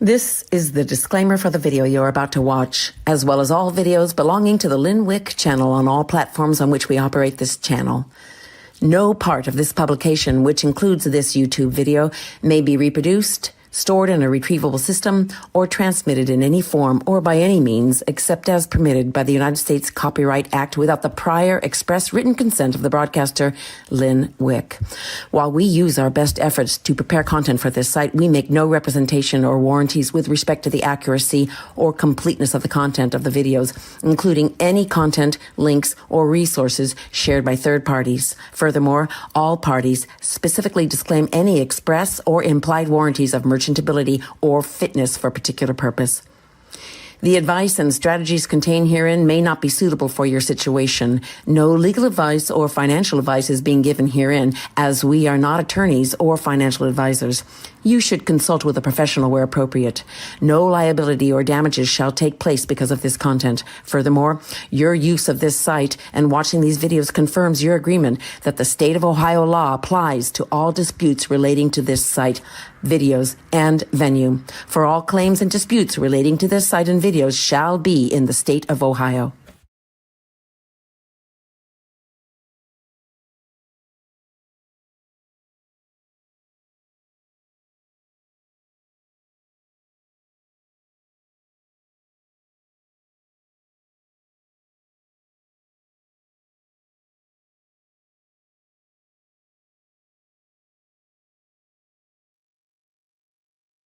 This is the disclaimer for the video you're about to watch, as well as all videos belonging to the Lynn Wick channel on all platforms on which we operate this channel. No part of this publication, which includes this YouTube video, may be reproduced, stored in a retrievable system, or transmitted in any form or by any means except as permitted by the United States Copyright Act without the prior express written consent of the broadcaster, Lynn Wick. While we use our best efforts to prepare content for this site, we make no representation or warranties with respect to the accuracy or completeness of the content of the videos, including any content, links, or resources shared by third parties. Furthermore, all parties specifically disclaim any express or implied warranties of merchantability or fitness for a particular purpose. The advice and strategies contained herein may not be suitable for your situation. No legal advice or financial advice is being given herein, as we are not attorneys or financial advisors. You should consult with a professional where appropriate. No liability or damages shall take place because of this content. Furthermore, your use of this site and watching these videos confirms your agreement that the state of Ohio law applies to all disputes relating to this site, videos, and venue. For all claims and disputes relating to this site and videos shall be in the state of Ohio.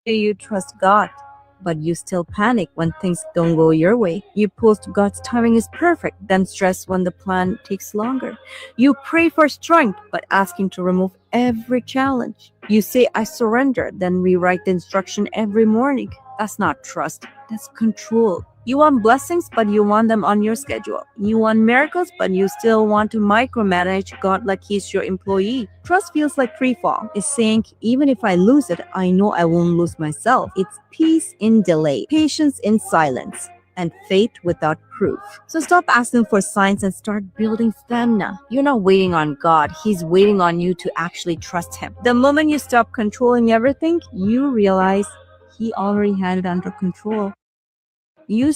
You trust God, but you still panic when things don't go your way. You post God's timing is perfect, then stress when the plan takes longer. You pray for strength, but ask Him to remove every challenge. You say, I surrender, then rewrite the instruction every morning. That's not trust, that's control. You want blessings, but you want them on your schedule. You want miracles, but you still want to micromanage God like He's your employee. Trust feels like free fall. It's saying, even if I lose it, I know I won't lose myself. It's peace in delay, patience in silence, and faith without proof. So stop asking for signs and start building stamina. You're not waiting on God. He's waiting on you to actually trust Him. The moment you stop controlling everything, you realize He already had it under control. You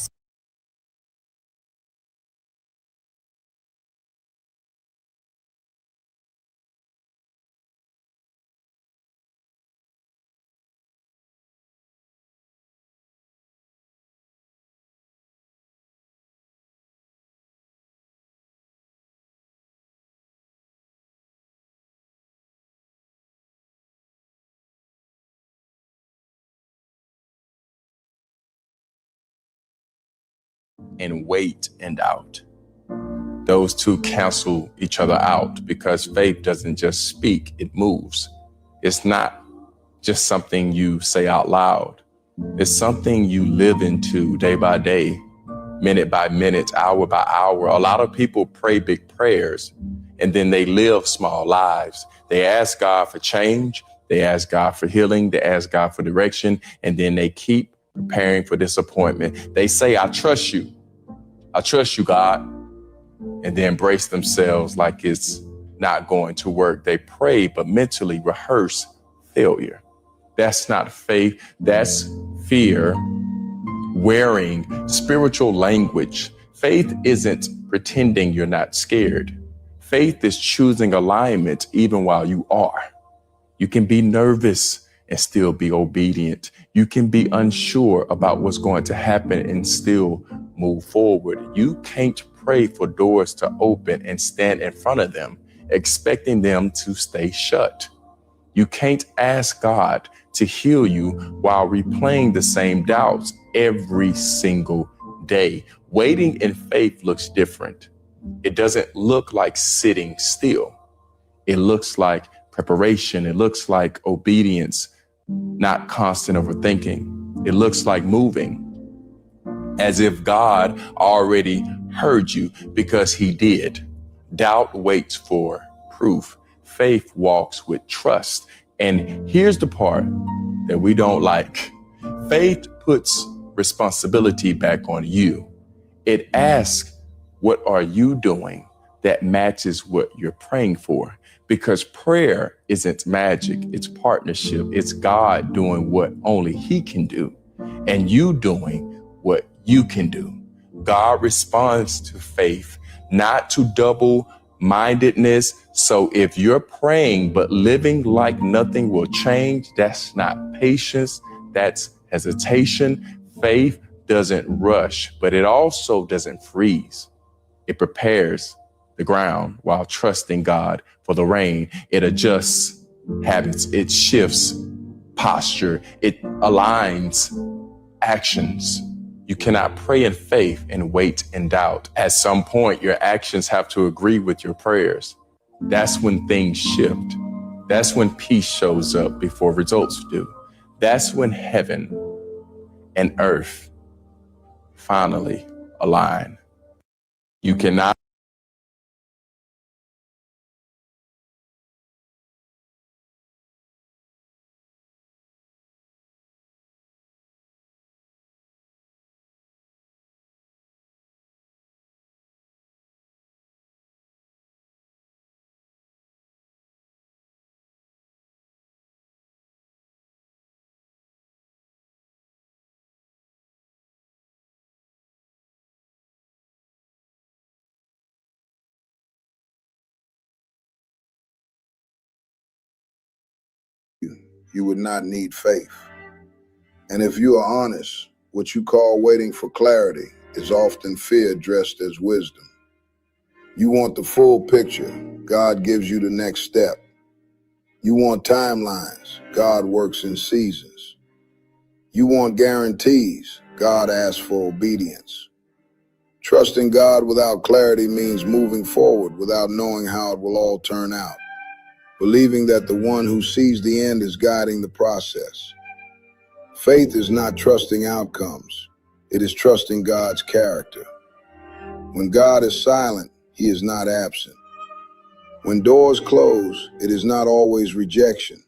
and wait and doubt. Those two cancel each other out because faith doesn't just speak, it moves. It's not just something you say out loud. It's something you live into day by day, minute by minute, hour by hour. A lot of people pray big prayers and then they live small lives. They ask God for change. They ask God for healing. They ask God for direction. And then they keep preparing for disappointment. They say, I trust you. I trust you, God, and then brace themselves like it's not going to work. They pray, but mentally rehearse failure. That's not faith. That's fear wearing spiritual language. Faith isn't pretending you're not scared. Faith is choosing alignment even while you are. You can be nervous and still be obedient. You can be unsure about what's going to happen and still move forward. You can't pray for doors to open and stand in front of them, expecting them to stay shut. You can't ask God to heal you while replaying the same doubts every single day. Waiting in faith looks different. It doesn't look like sitting still. It looks like preparation. It looks like obedience, not constant overthinking. It looks like moving as if God already heard you because He did. Doubt waits for proof. Faith walks with trust. And here's the part that we don't like. Faith puts responsibility back on you. It asks, what are you doing that matches what you're praying for? Because prayer isn't magic, it's partnership. It's God doing what only He can do. and you doing what you can do. God responds to faith, not to double-mindedness. So if you're praying but living like nothing will change, that's not patience, that's hesitation. Faith doesn't rush, but it also doesn't freeze. It prepares the ground while trusting God for the rain. It adjusts habits, it shifts posture, it aligns actions. You cannot pray in faith and wait in doubt. At some point, your actions have to agree with your prayers. That's when things shift. That's when peace shows up before results do. That's when heaven and earth finally align. You cannot. You would not need faith. And if you are honest, what you call waiting for clarity is often fear dressed as wisdom. You want the full picture, God gives you the next step. You want timelines, God works in seasons. You want guarantees, God asks for obedience. Trusting God without clarity means moving forward without knowing how it will all turn out. Believing that the one who sees the end is guiding the process. Faith is not trusting outcomes. It is trusting God's character. When God is silent, he is not absent. When doors close, it is not always rejection.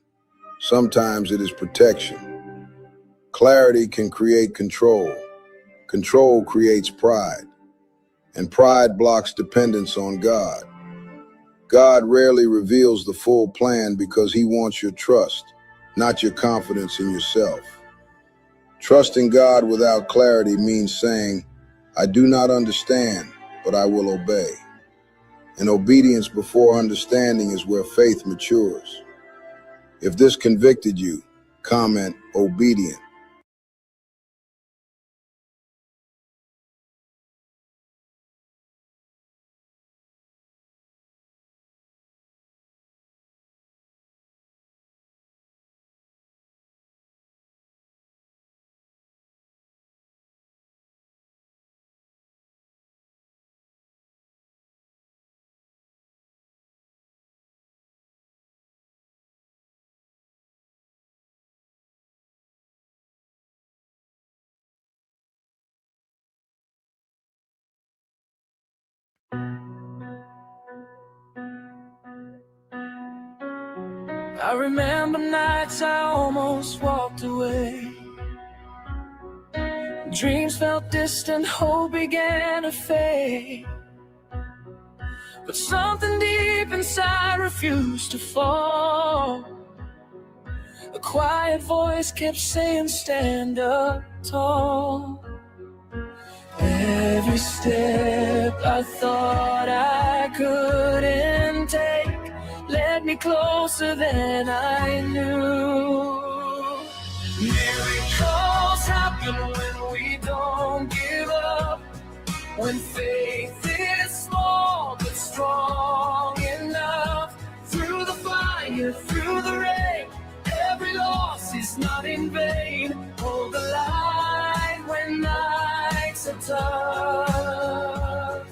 Sometimes it is protection. Clarity can create control. Control creates pride. And pride blocks dependence on God. God rarely reveals the full plan because he wants your trust, not your confidence in yourself. Trusting God without clarity means saying, I do not understand, but I will obey. And obedience before understanding is where faith matures. If this convicted you, comment obedient. I remember nights I almost walked away. Dreams felt distant, hope began to fade. But something deep inside refused to fall. A quiet voice kept saying, stand up tall. Every step I thought I couldn't take led me closer than I knew. Miracles happen when we don't give up. When faith is small but strong enough. Through the fire, through the rain, every loss is not in vain. Hold the light when nights are tough.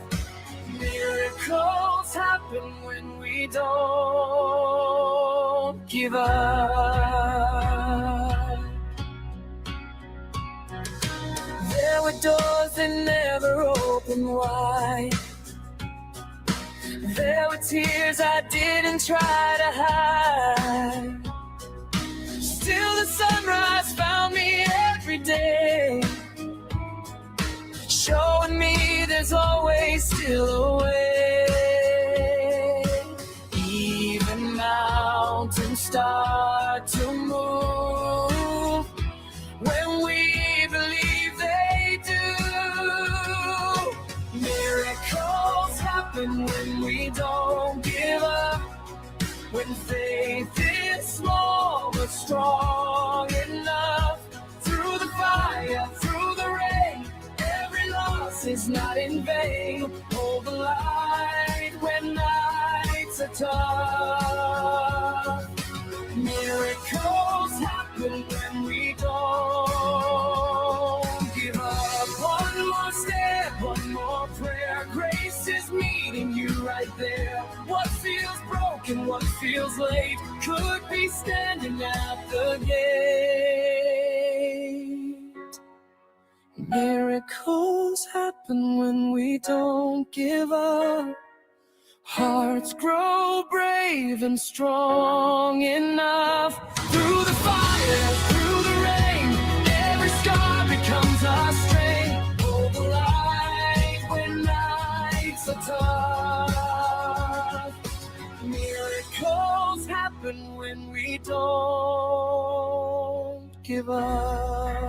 Miracles happen when we don't give up. There were doors that never opened wide. There were tears I didn't try to hide. Still the sunrise found me every day, showing me there's always still a way. Even mountains start to move when we when faith is small but strong enough. Through the fire, through the rain, every loss is not in vain. Hold the light when nights are tough. Miracles happen when we don't give up. One more step, one more prayer. Grace is meeting you right there. What feels broken, what feels late, could be standing at the gate. Miracles happen when we don't give up. Hearts grow brave and strong enough. Through the fire, through the rain, every scar becomes our strength. Hold the light when nights are tough. Miracles happen when we don't give up.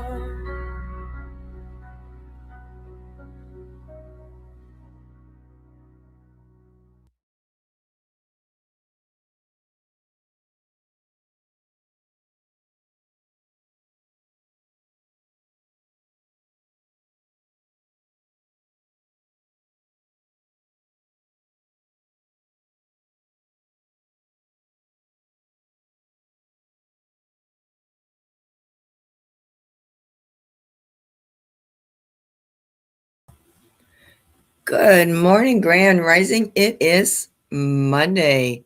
Good morning, Grand Rising. It is Monday,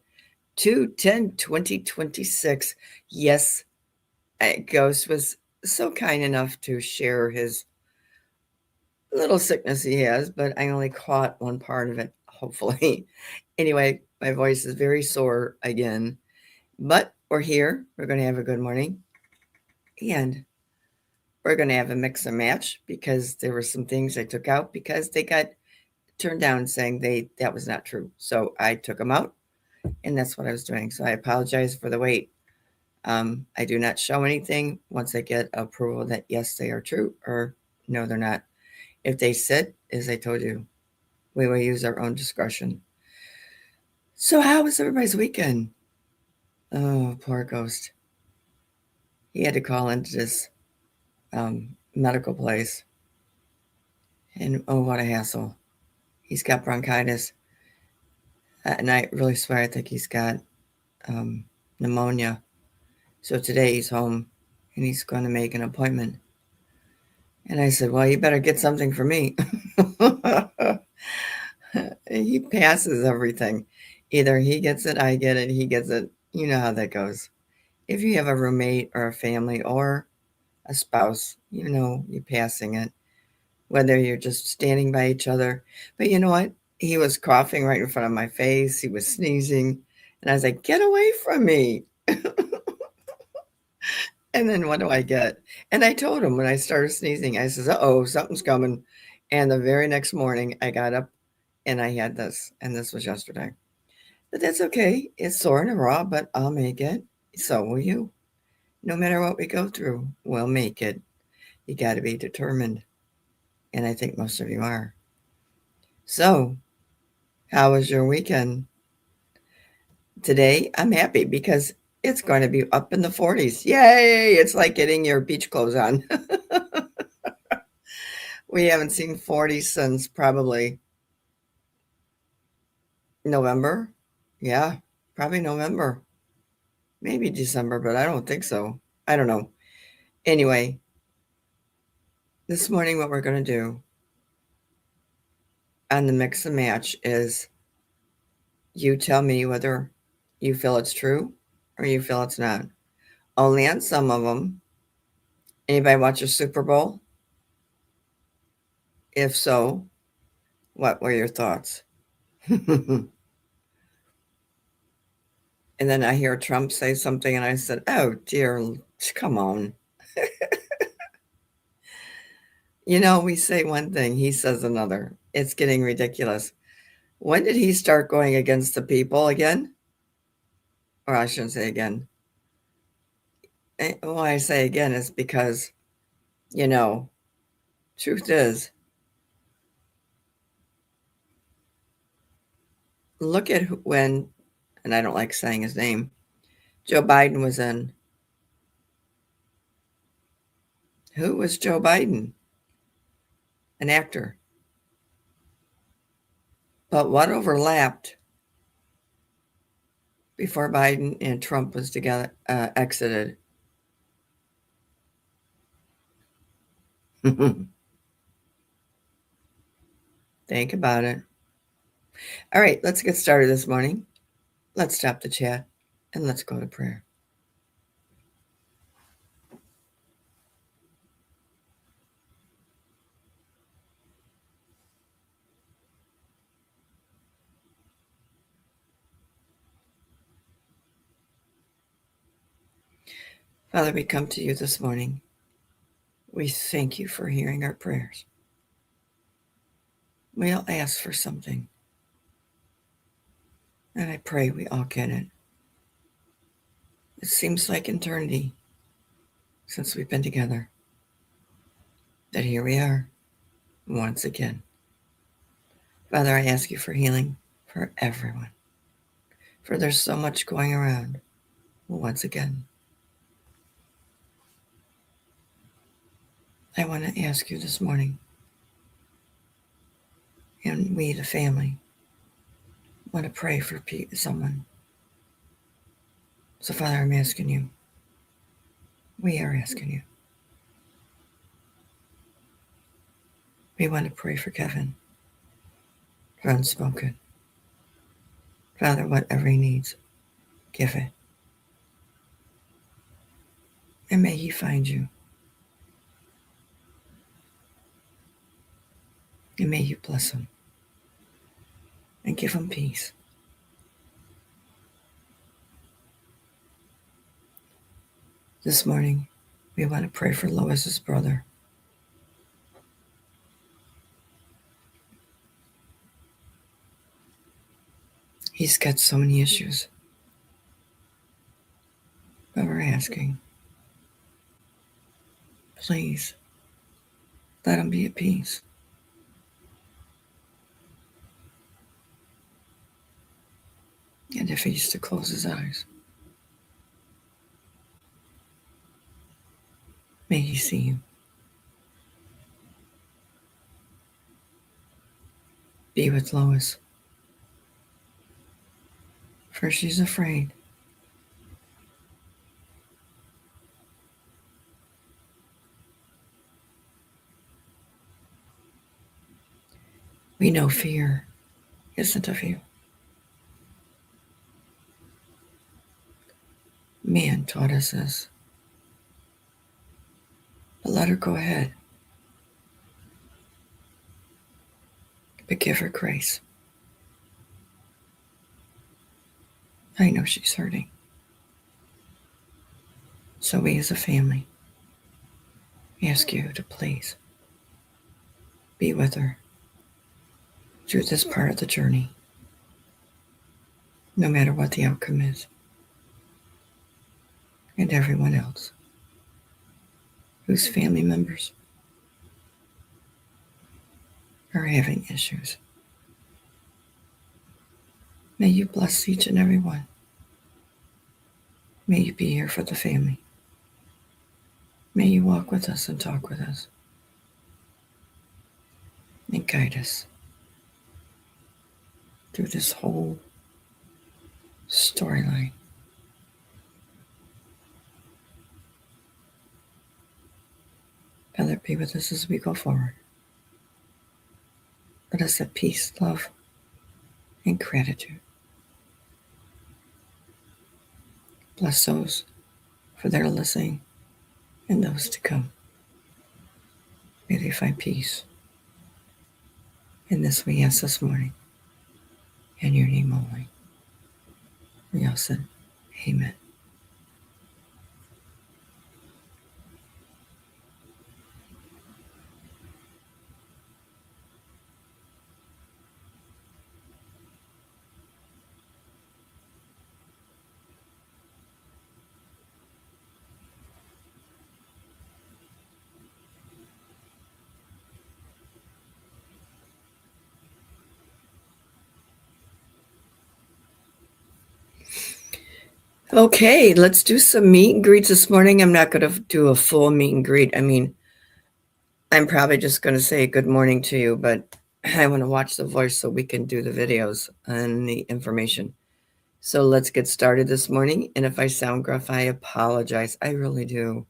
2/10/2026. Yes, Ghost was so kind enough to share his little sickness he has, but I only caught one part of it, hopefully. Anyway, my voice is very sore again, but we're here. We're going to have a good morning, and we're going to have a mix and match because there were some things I took out because they got turned down saying that was not true. So I took them out, and that's what I was doing. So I apologize for the wait. I do not show anything once I get approval that yes, they are true, or no, they're not. If they sit, as I told you, we will use our own discretion. So how was everybody's weekend? Oh, poor Ghost. He had to call into this medical place. And oh, what a hassle. He's got bronchitis. And I really swear I think he's got pneumonia. So today he's home and he's going to make an appointment. And I said, well, you better get something for me. He passes everything. Either he gets it, I get it, he gets it. You know how that goes. If you have a roommate or a family or a spouse, you know you're passing it, whether you're just standing by each other. But you know what? He was coughing right in front of my face. He was sneezing. And I was like, get away from me. And then what do I get? And I told him when I started sneezing, I says, uh-oh, something's coming. And the very next morning, I got up and I had this. And this was yesterday. But that's okay. It's sore and raw, but I'll make it. So will you. No matter what we go through, we'll make it. You got to be determined. And I think most of you are. So, how was your weekend? Today, I'm happy because it's going to be up in the 40s. Yay! It's like getting your beach clothes on. We haven't seen 40 since probably November. Yeah, probably November. Maybe December, but I don't think so. I don't know. Anyway, this morning what we're going to do on the mix and match is you tell me whether you feel it's true or you feel it's not. Only on some of them. Anybody watch a Super Bowl? If so, what were your thoughts? And then I hear Trump say something and I said, oh dear, come on. You know, we say one thing, he says another. It's getting ridiculous. When did he start going against the people again? Or I shouldn't say again. Why I say again is because, you know, truth is, look at when and I don't like saying his name. Joe Biden was in. Who was Joe Biden? An actor. But what overlapped before Biden and Trump was together, exited? Think about it. All right, let's get started this morning. Let's stop the chat and let's go to prayer. Father, we come to you this morning. We thank you for hearing our prayers. We all ask for something, and I pray we all get it. It seems like eternity since we've been together, that here we are once again. Father, I ask you for healing for everyone, for there's so much going around once again. I want to ask you this morning, and we, the family, want to pray for someone. So, Father, I'm asking you, we are asking you, we want to pray for Kevin, for Unspoken. Father, whatever he needs, give it. And may he find you. And may you bless him and give him peace. This morning, we want to pray for Lois's brother. He's got so many issues. But we're asking, please, let him be at peace. And if he used to close his eyes, may he see you. Be with Lois, for she's afraid. We know fear isn't of you. Man taught us this. But let her go ahead. But give her grace. I know she's hurting. So we as a family ask you to please be with her through this part of the journey, no matter what the outcome is. And everyone else whose family members are having issues. May you bless each and every one. May you be here for the family. May you walk with us and talk with us and guide us through this whole storyline. Father, be with us as we go forward. Let us have peace, love, and gratitude. Bless those for their listening and those to come. May they find peace. In this we ask this morning, in your name only. We all said, amen. Okay, let's do some meet and greets this morning. I'm not going to do a full meet and greet. I mean, I'm probably just going to say good morning to you, but I want to watch the voice so we can do the videos and the information. So let's get started this morning. And if I sound gruff, I apologize. I really do.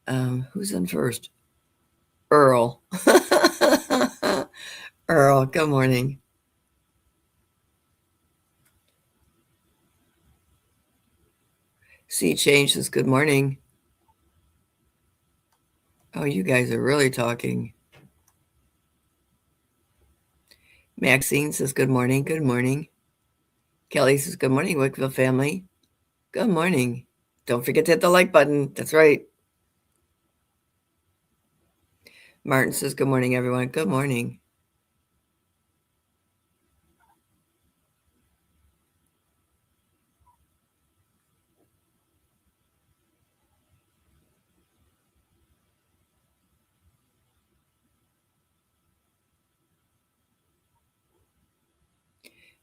Who's in first? Earl. Earl, good morning. Sea Change says good morning. Oh, you guys are really talking. Maxine says good morning. Good morning. Kelly says good morning, Wickville family. Good morning. Don't forget to hit the like button. That's right. Martin says good morning, everyone. Good morning.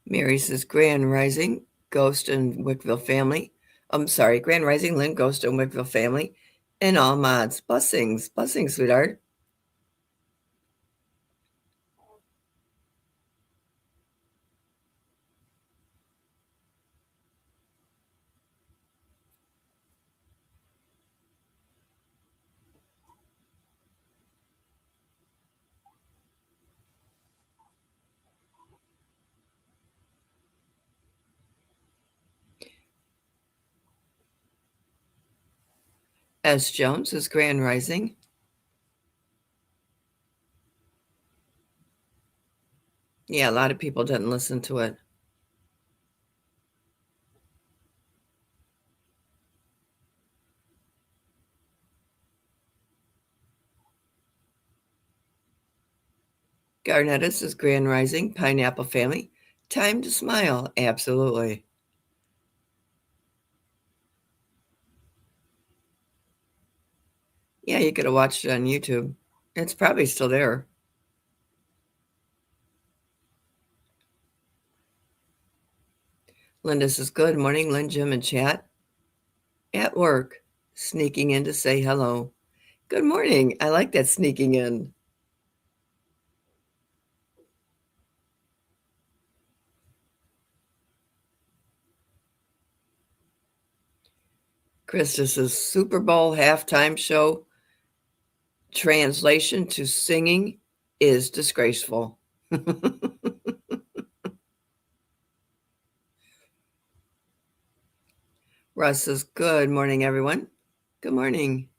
Mary says Grand Rising, Ghost and Wickville family. I'm sorry, Grand Rising, Lynn, Ghost and Wickville family, and all mods. Blessings, blessings, sweetheart. S. Jones is Grand Rising. Yeah, a lot of people didn't listen to it. Garnettis is Grand Rising, Pineapple family. Time to smile. Absolutely. Yeah, you could have watched it on YouTube. It's probably still there. Linda says, good morning, Lynn, Jim, and chat. At work, sneaking in to say hello. Good morning. I like that sneaking in. Krista says, Super Bowl halftime show translation to singing is disgraceful. Russ says, good morning, everyone. Good morning.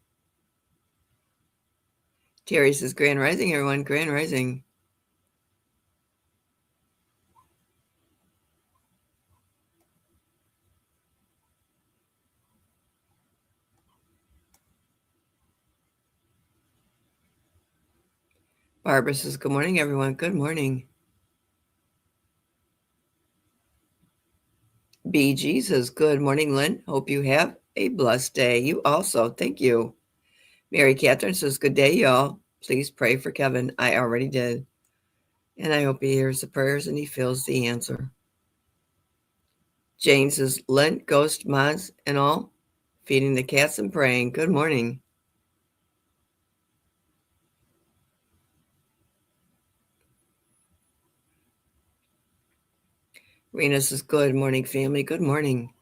Terry says, Grand Rising, everyone. Grand Rising. Barbara says, good morning, everyone. Good morning. BG says, good morning, Lynn. Hope you have a blessed day. You also. Thank you. Mary Catherine says, good day, y'all. Please pray for Kevin. I already did. And I hope he hears the prayers and he feels the answer. Jane says, Lent, ghost, mods, and all, feeding the cats and praying. Good morning. Rena says, good morning, family. Good morning.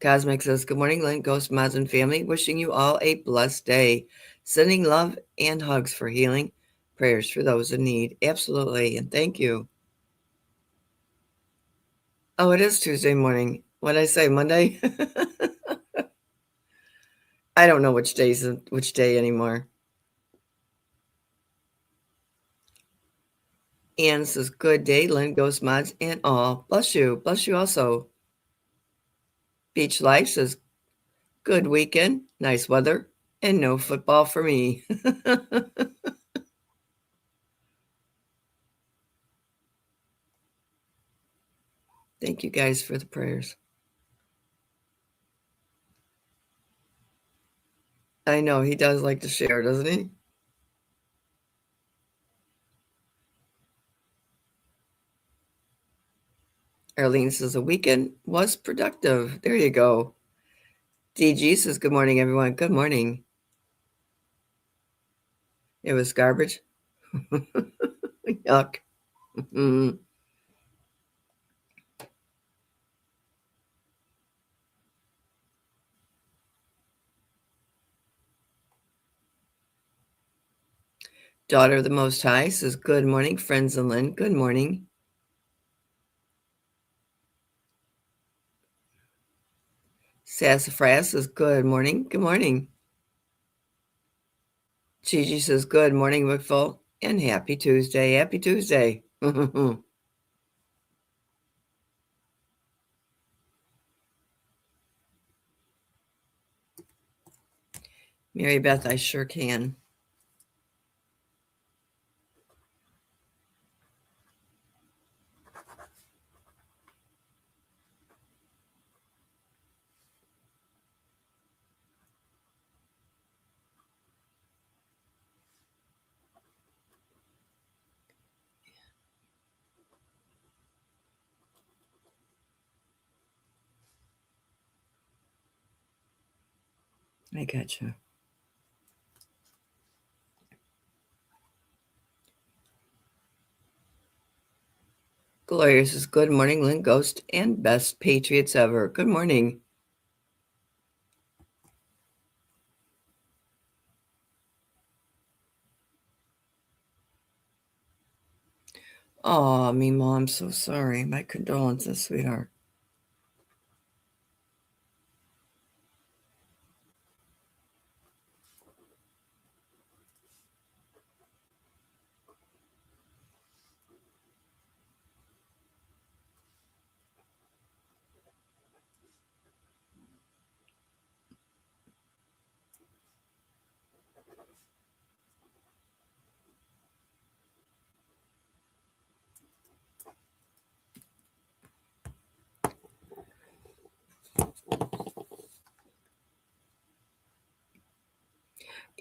Cosmic says, good morning, Lent, ghost, mods, and family. Wishing you all a blessed day. Sending love and hugs for healing. Prayers for those in need. Absolutely. And thank you. Oh, it is Tuesday morning. What did I say? Monday? I don't know which day anymore. Anne says, good day, Lynn, ghost, mods, and all. Bless you. Bless you also. Beach Life says, good weekend, nice weather, and no football for me. Thank you guys for the prayers. I know he does like to share, doesn't he? Arlene says the weekend was productive. There you go. DG says, good morning, everyone. Good morning. It was garbage. Yuck. Daughter of the Most High says, good morning, friends and Lynn. Good morning. Sassafras says, good morning. Good morning. Gigi says, good morning, Wickful, and happy Tuesday. Happy Tuesday. Mary Beth, I sure can. I gotcha. Gloria says, good morning, Lynn Ghost, and best Patriots ever. Good morning. Oh, Mima, I'm so sorry. My condolences, sweetheart.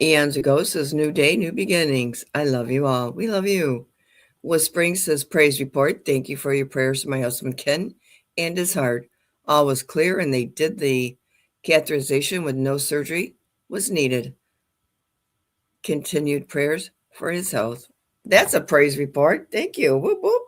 Eons ago says, new day, new beginnings. I love you all. We love you. Whispering says, praise report. Thank you for your prayers to my husband, Ken, and his heart. All was clear, and they did the catheterization with no surgery was needed. Continued prayers for his health. That's a praise report. Thank you. Whoop, whoop.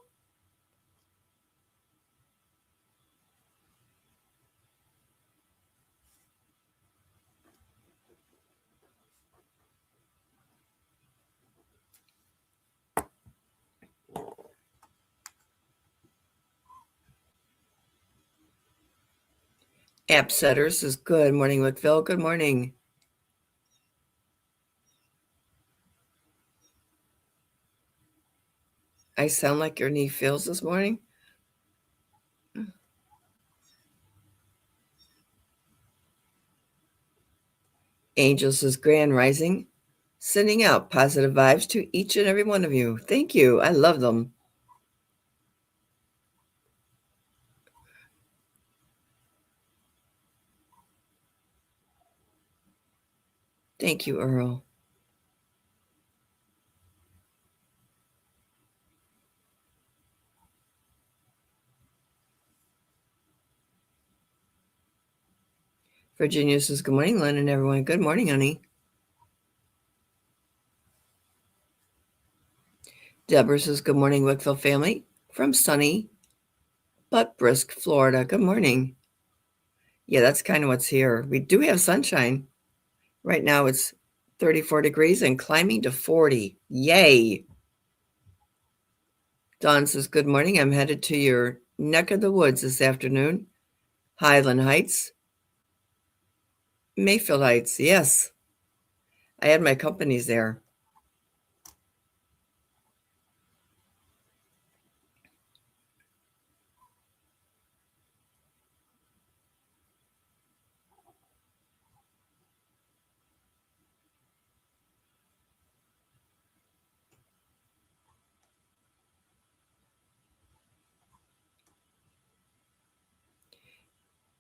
App Setter says, good morning, Wickville. Good morning. I sound like your knee feels this morning. Angel says, grand rising. Sending out positive vibes to each and every one of you. Thank you. I love them. Thank you, Earl. Virginia says, good morning, Lynn and everyone. Good morning, honey. Deborah says, good morning, Wickville family, from sunny but brisk Florida. Good morning. Yeah, that's kind of what's here. We do have sunshine. Right now it's 34 degrees and climbing to 40. Yay. Dawn says, good morning. I'm headed to your neck of the woods this afternoon. Highland Heights. Mayfield Heights. Yes. I had my companies there.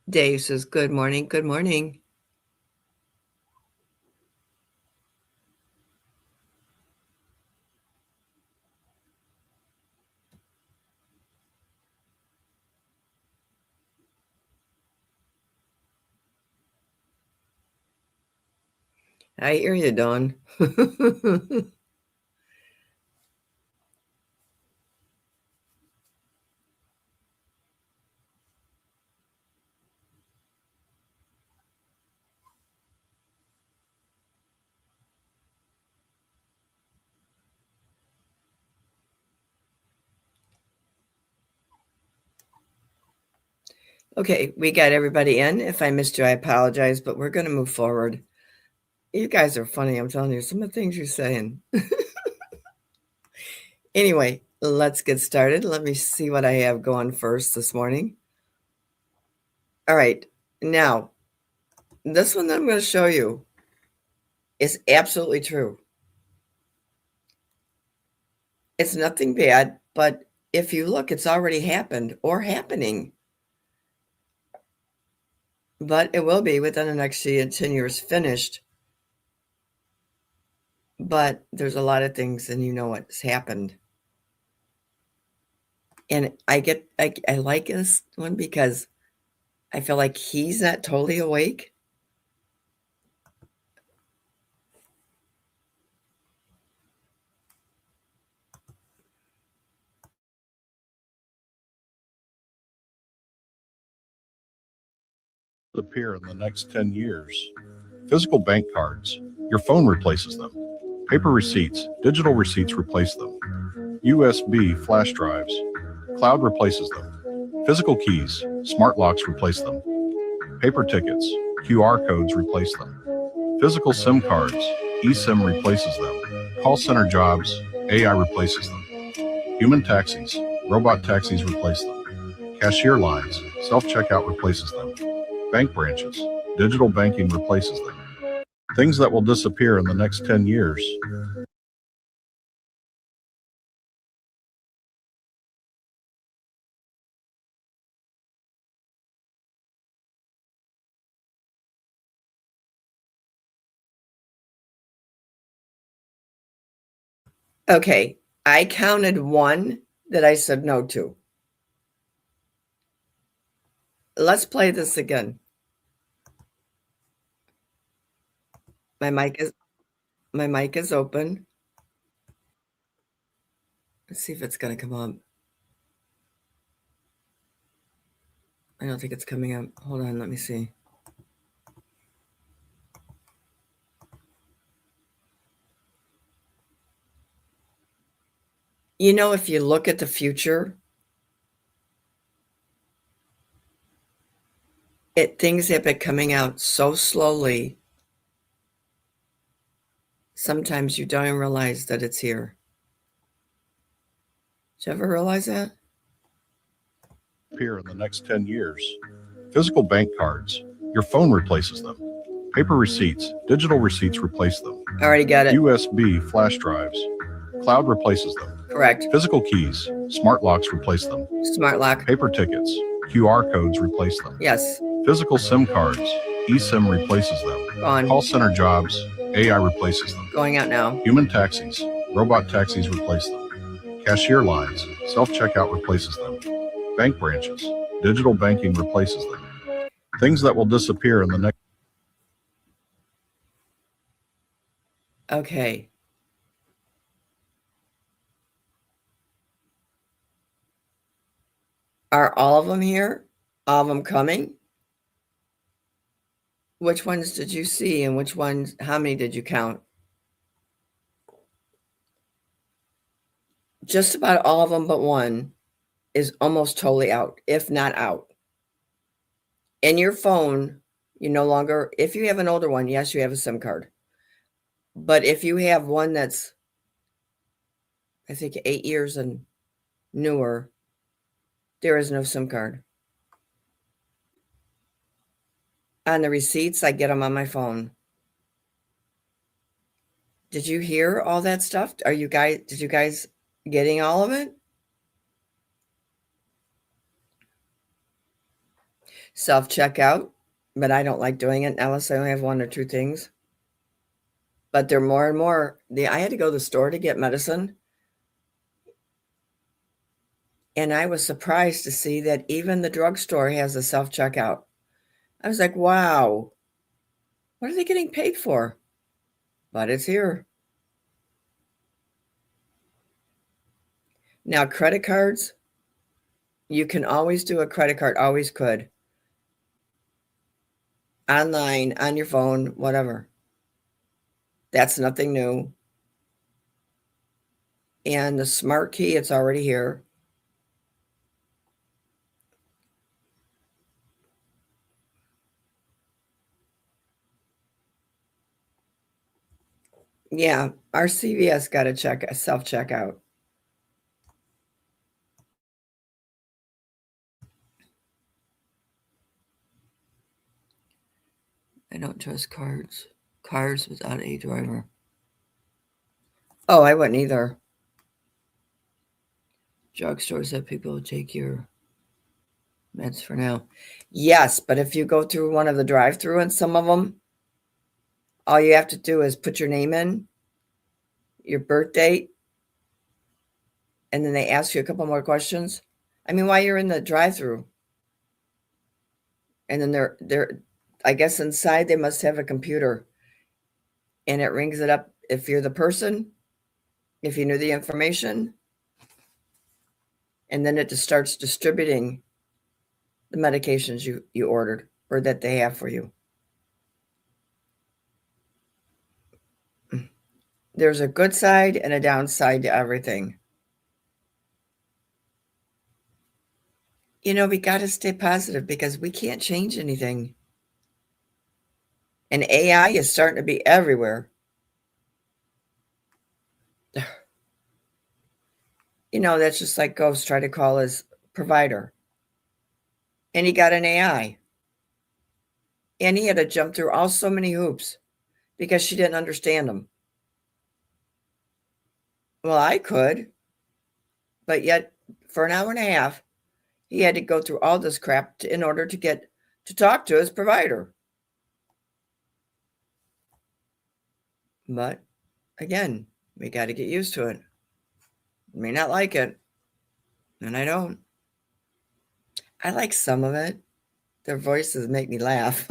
Dave says, good morning. Good morning. I hear you, Dawn. Okay, we got everybody in. If I missed you, I apologize, but we're going to move forward. You guys are funny. I'm telling you, some of the things you're saying. Anyway, let's get started. Let me see what I have going first this morning. All right, now, this one that I'm going to show you is absolutely true. It's nothing bad, but if you look, it's already happened or happening. But it will be within the next 10 years finished. But there's a lot of things, and you know what's happened. And I like this one because I feel like he's not totally awake. Appear in the next 10 years. Physical bank cards. Your phone replaces them. Paper receipts. Digital receipts replace them. USB flash drives. Cloud replaces them. Physical keys. Smart locks replace them. Paper tickets. QR codes replace them. Physical SIM cards. eSIM replaces them. Call center jobs. AI replaces them. Human taxis. Robot taxis replace them. Cashier lines. Self-checkout replaces them. Bank branches. Digital banking replaces them. Things that will disappear in the next 10 years. Okay, I counted one that I said no to. Let's play this again. My mic is open. Let's see if it's going to come up. I don't think it's coming up. Hold on, let me see. You know, if you look at the future, things have been coming out so slowly. Sometimes you don't even realize that it's here. Did you ever realize that? Appear in the next 10 years. Physical bank cards. Your phone replaces them. Paper receipts. Digital receipts replace them. I already got it. USB flash drives. Cloud replaces them. Correct. Physical keys. Smart locks replace them. Smart lock. Paper tickets. QR codes replace them. Yes. Physical SIM cards. eSIM replaces them. Gone. Call center jobs. AI replaces them. Going out now. Human taxis. Robot taxis replace them. Cashier lines. Self-checkout replaces them. Bank branches. Digital banking replaces them. Things that will disappear in the next. Okay. Are all of them here? All of them coming? Which ones did you see and which ones, how many did you count? Just about all of them but one is almost totally out, if not out. In your phone, you no longer, if you have an older one, yes, you have a SIM card. But if you have one that's, I think, 8 years and newer, there is no SIM card. On the receipts, I get them on my phone. Did you hear all that stuff? Did you guys getting all of it? Self-checkout, but I don't like doing it unless I only have one or two things. But they're more and more. I had to go to the store to get medicine. And I was surprised to see that even the drugstore has a self-checkout. I was like, wow, what are they getting paid for? but it's here. Now, credit cards, you can always do a credit card, always could. Online, on your phone, whatever. That's nothing new. And the smart key, it's already here. Yeah, our CVS got a self-checkout. I don't trust cars without a driver. Oh, I wouldn't either. Drugstores that people take your meds for now. Yes, but if you go through one of the drive-through and some of them, all you have to do is put your name in, your birth date, and then they ask you a couple more questions. I mean, while you're in the drive-through, and then they're I guess inside they must have a computer, and it rings it up if you're the person, if you knew the information, and then it just starts distributing the medications you ordered or that they have for you. There's a good side and a downside to everything. We got to stay positive because we can't change anything. And AI is starting to be everywhere. That's just like Ghost tried to call his provider. And he got an AI. And he had to jump through so many hoops because she didn't understand them. Well, I could. But yet, for an hour and a half, he had to go through all this crap in order to get to talk to his provider. But again, we got to get used to it. I may not like it, and I don't. I like some of it. Their voices make me laugh.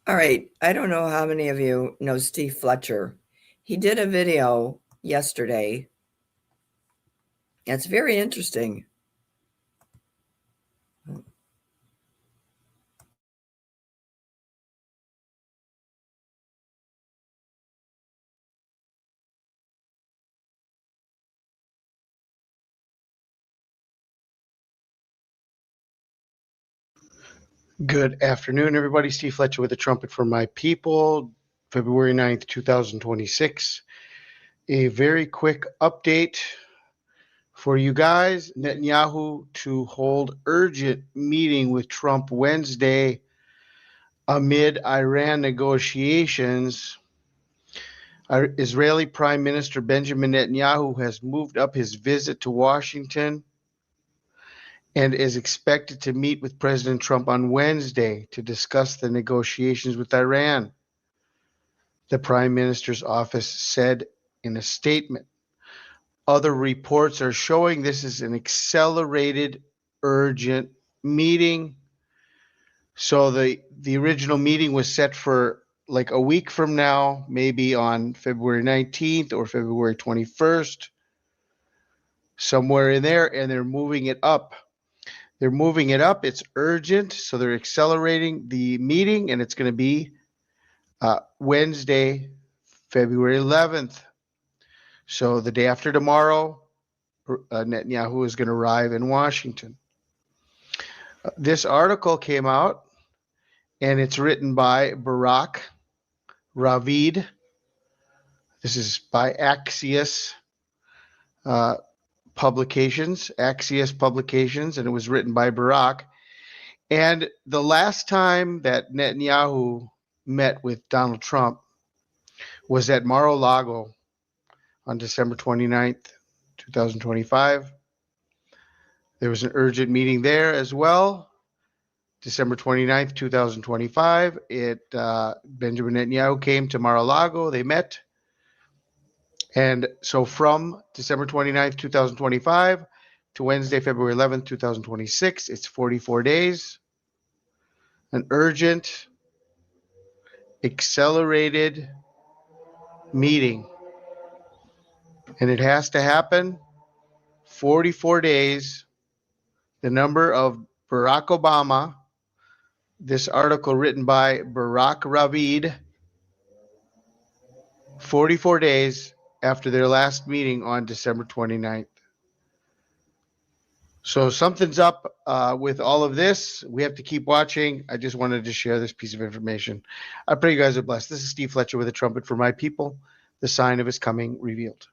All right. I don't know how many of you know Steve Fletcher. He did a video yesterday. It's very interesting. Good afternoon, everybody. Steve Fletcher with the Trumpet for My People, February 9th, 2026. A very quick update for you guys. Netanyahu to hold urgent meeting with Trump Wednesday amid Iran negotiations. Our Israeli Prime Minister Benjamin Netanyahu has moved up his visit to Washington and is expected to meet with President Trump on Wednesday to discuss the negotiations with Iran, the Prime Minister's office said in a statement. Other reports are showing this is an accelerated, urgent meeting. So the original meeting was set for like a week from now, maybe on February 19th or February 21st, somewhere in there, and they're moving it up. It's urgent, so they're accelerating the meeting, and it's going to be Wednesday, February 11th. So the day after tomorrow, Netanyahu is going to arrive in Washington. This article came out, and it's written by Barak Ravid. This is by Axios Publications, and it was written by Barak. And the last time that Netanyahu met with Donald Trump was at Mar-a-Lago on December 29th, 2025. There was an urgent meeting there as well. December 29th, 2025. Benjamin Netanyahu came to Mar-a-Lago. They met. And so from December 29th, 2025 to Wednesday, February 11th, 2026, it's 44 days. an urgent, accelerated meeting. And it has to happen 44 days. The number of Barack Obama, this article written by Barack Ravid, 44 days after their last meeting on December 29th. So something's up with all of this. We have to keep watching. I just wanted to share this piece of information. I pray you guys are blessed. This is Steve Fletcher with a trumpet for my people, the sign of his coming revealed.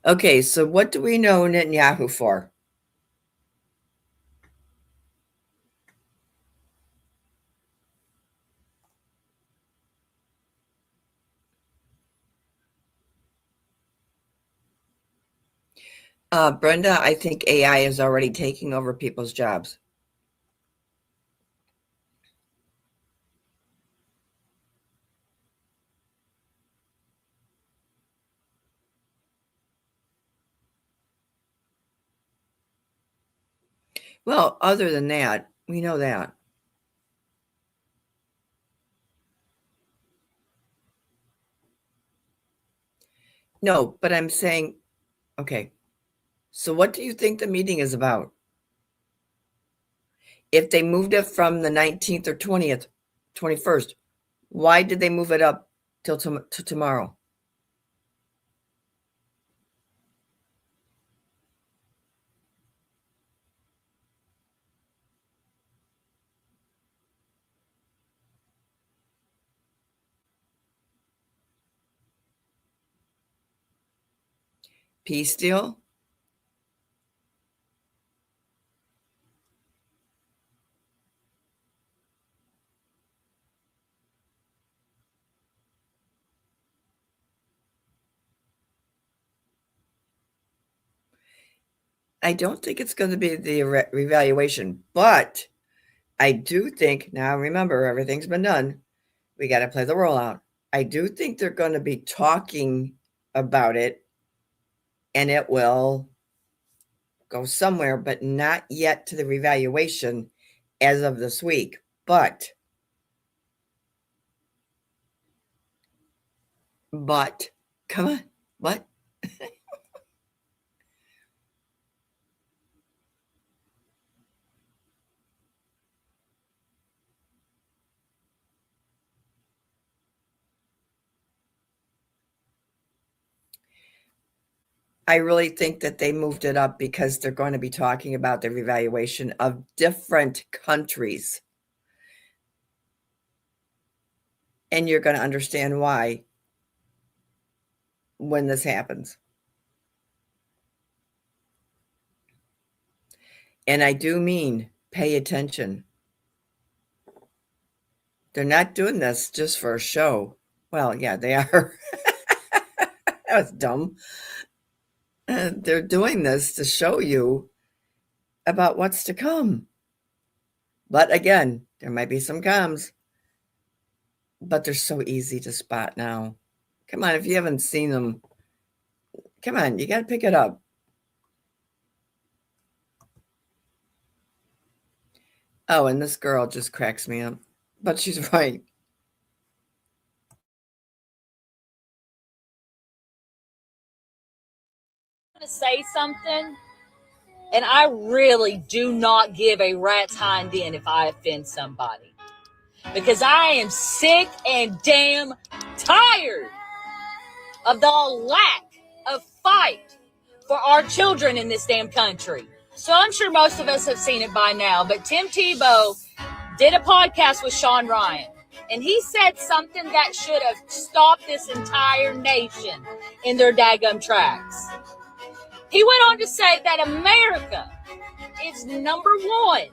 Okay, so what do we know Netanyahu for? Brenda, I think AI is already taking over people's jobs. Well, other than that, we know that. No, but I'm saying, okay, so what do you think the meeting is about? If they moved it from the 19th or 20th, 21st, why did they move it up till to tomorrow? Peace deal? I don't think it's going to be the revaluation, but I do think, now remember, everything's been done. We got to play the rollout. I do think they're going to be talking about it, and it will go somewhere, but not yet to the revaluation as of this week. But come on, what? I really think that they moved it up because they're going to be talking about the revaluation of different countries. And you're going to understand why when this happens. And I do mean pay attention. They're not doing this just for a show. Well, yeah, they are. That was dumb. They're doing this to show you about what's to come. But again, there might be some comms. But they're so easy to spot now. Come on, if you haven't seen them, come on, you got to pick it up. Oh, and this girl just cracks me up. But she's right. To say something, and I really do not give a rat's hind end if I offend somebody, because I am sick and damn tired of the lack of fight for our children in this damn country. So I'm sure most of us have seen it by now, but Tim Tebow did a podcast with Sean Ryan, and he said something that should have stopped this entire nation in their daggum tracks. He went on to say that America is number one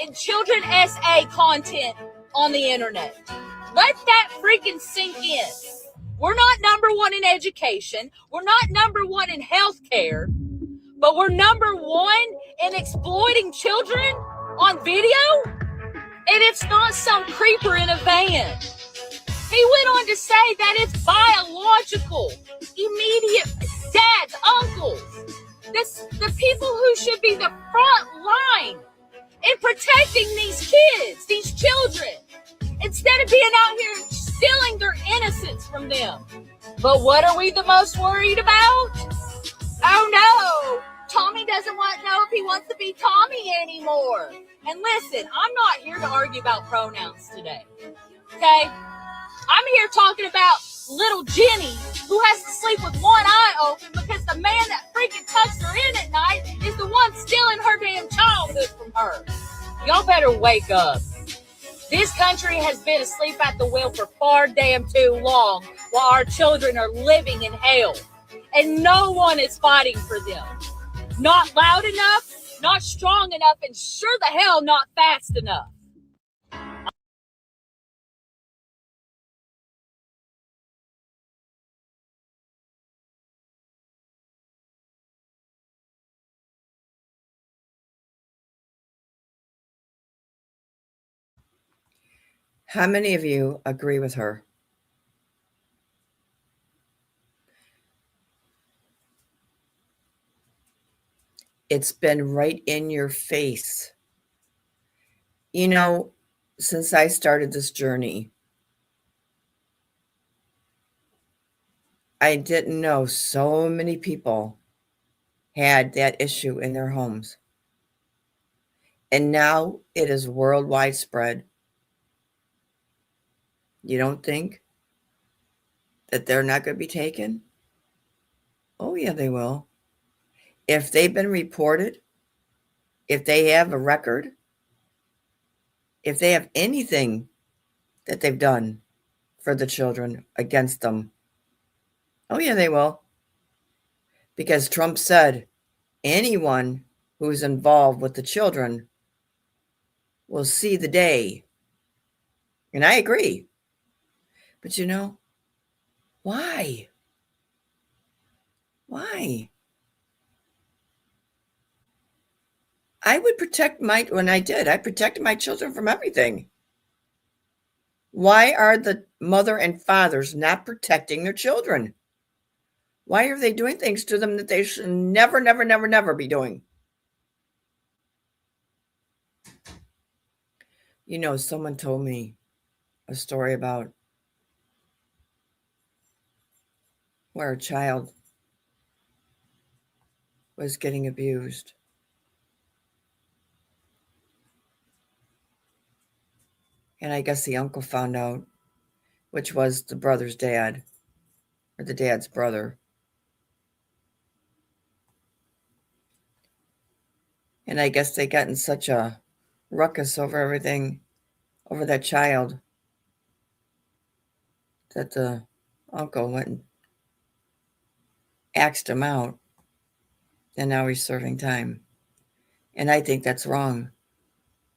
in children SA content on the internet. Let that freaking sink in. We're not number one in education. We're not number one in healthcare. but we're number one in exploiting children on video, and it's not some creeper in a van. He went on to say that it's biological, immediate dads, uncles, the people who should be the front line in protecting these kids, these children, instead of being out here stealing their innocence from them. But what are we the most worried about? Oh no, Tommy doesn't know if he wants to be Tommy anymore. And listen, I'm not here to argue about pronouns today, okay? I'm here talking about little Jenny, who has to sleep with one eye open because the man that freaking tucks her in at night is the one stealing her damn childhood from her. Y'all better wake up. This country has been asleep at the wheel for far damn too long while our children are living in hell. And no one is fighting for them. Not loud enough, not strong enough, and sure the hell not fast enough. How many of you agree with her? It's been right in your face. You know, since I started this journey, I didn't know so many people had that issue in their homes. And now it is worldwide spread. You don't think that they're not going to be taken? Oh, yeah, they will. If they've been reported, if they have a record, if they have anything that they've done for the children against them, oh, yeah, they will. Because Trump said anyone who's involved with the children will see the day. And I agree. But you know, why? Why? I would protect I protected my children from everything. Why are the mother and fathers not protecting their children? Why are they doing things to them that they should never, never, never, never be doing? You know, someone told me a story about where a child was getting abused. And I guess the uncle found out, which was the brother's dad, or the dad's brother. And I guess they got in such a ruckus over everything, over that child, that the uncle went and axed him out. And now he's serving time. And I think that's wrong.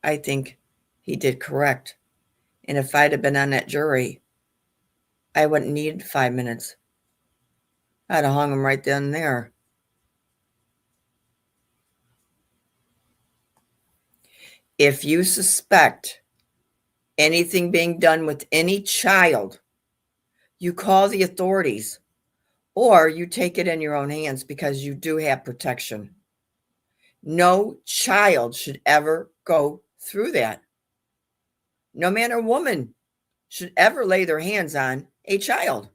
I think he did correct. And if I'd have been on that jury, I wouldn't need 5 minutes. I'd have hung him right then and there. If you suspect anything being done with any child, you call the authorities, or you take it in your own hands because you do have protection. No child should ever go through that. No man or woman should ever lay their hands on a child.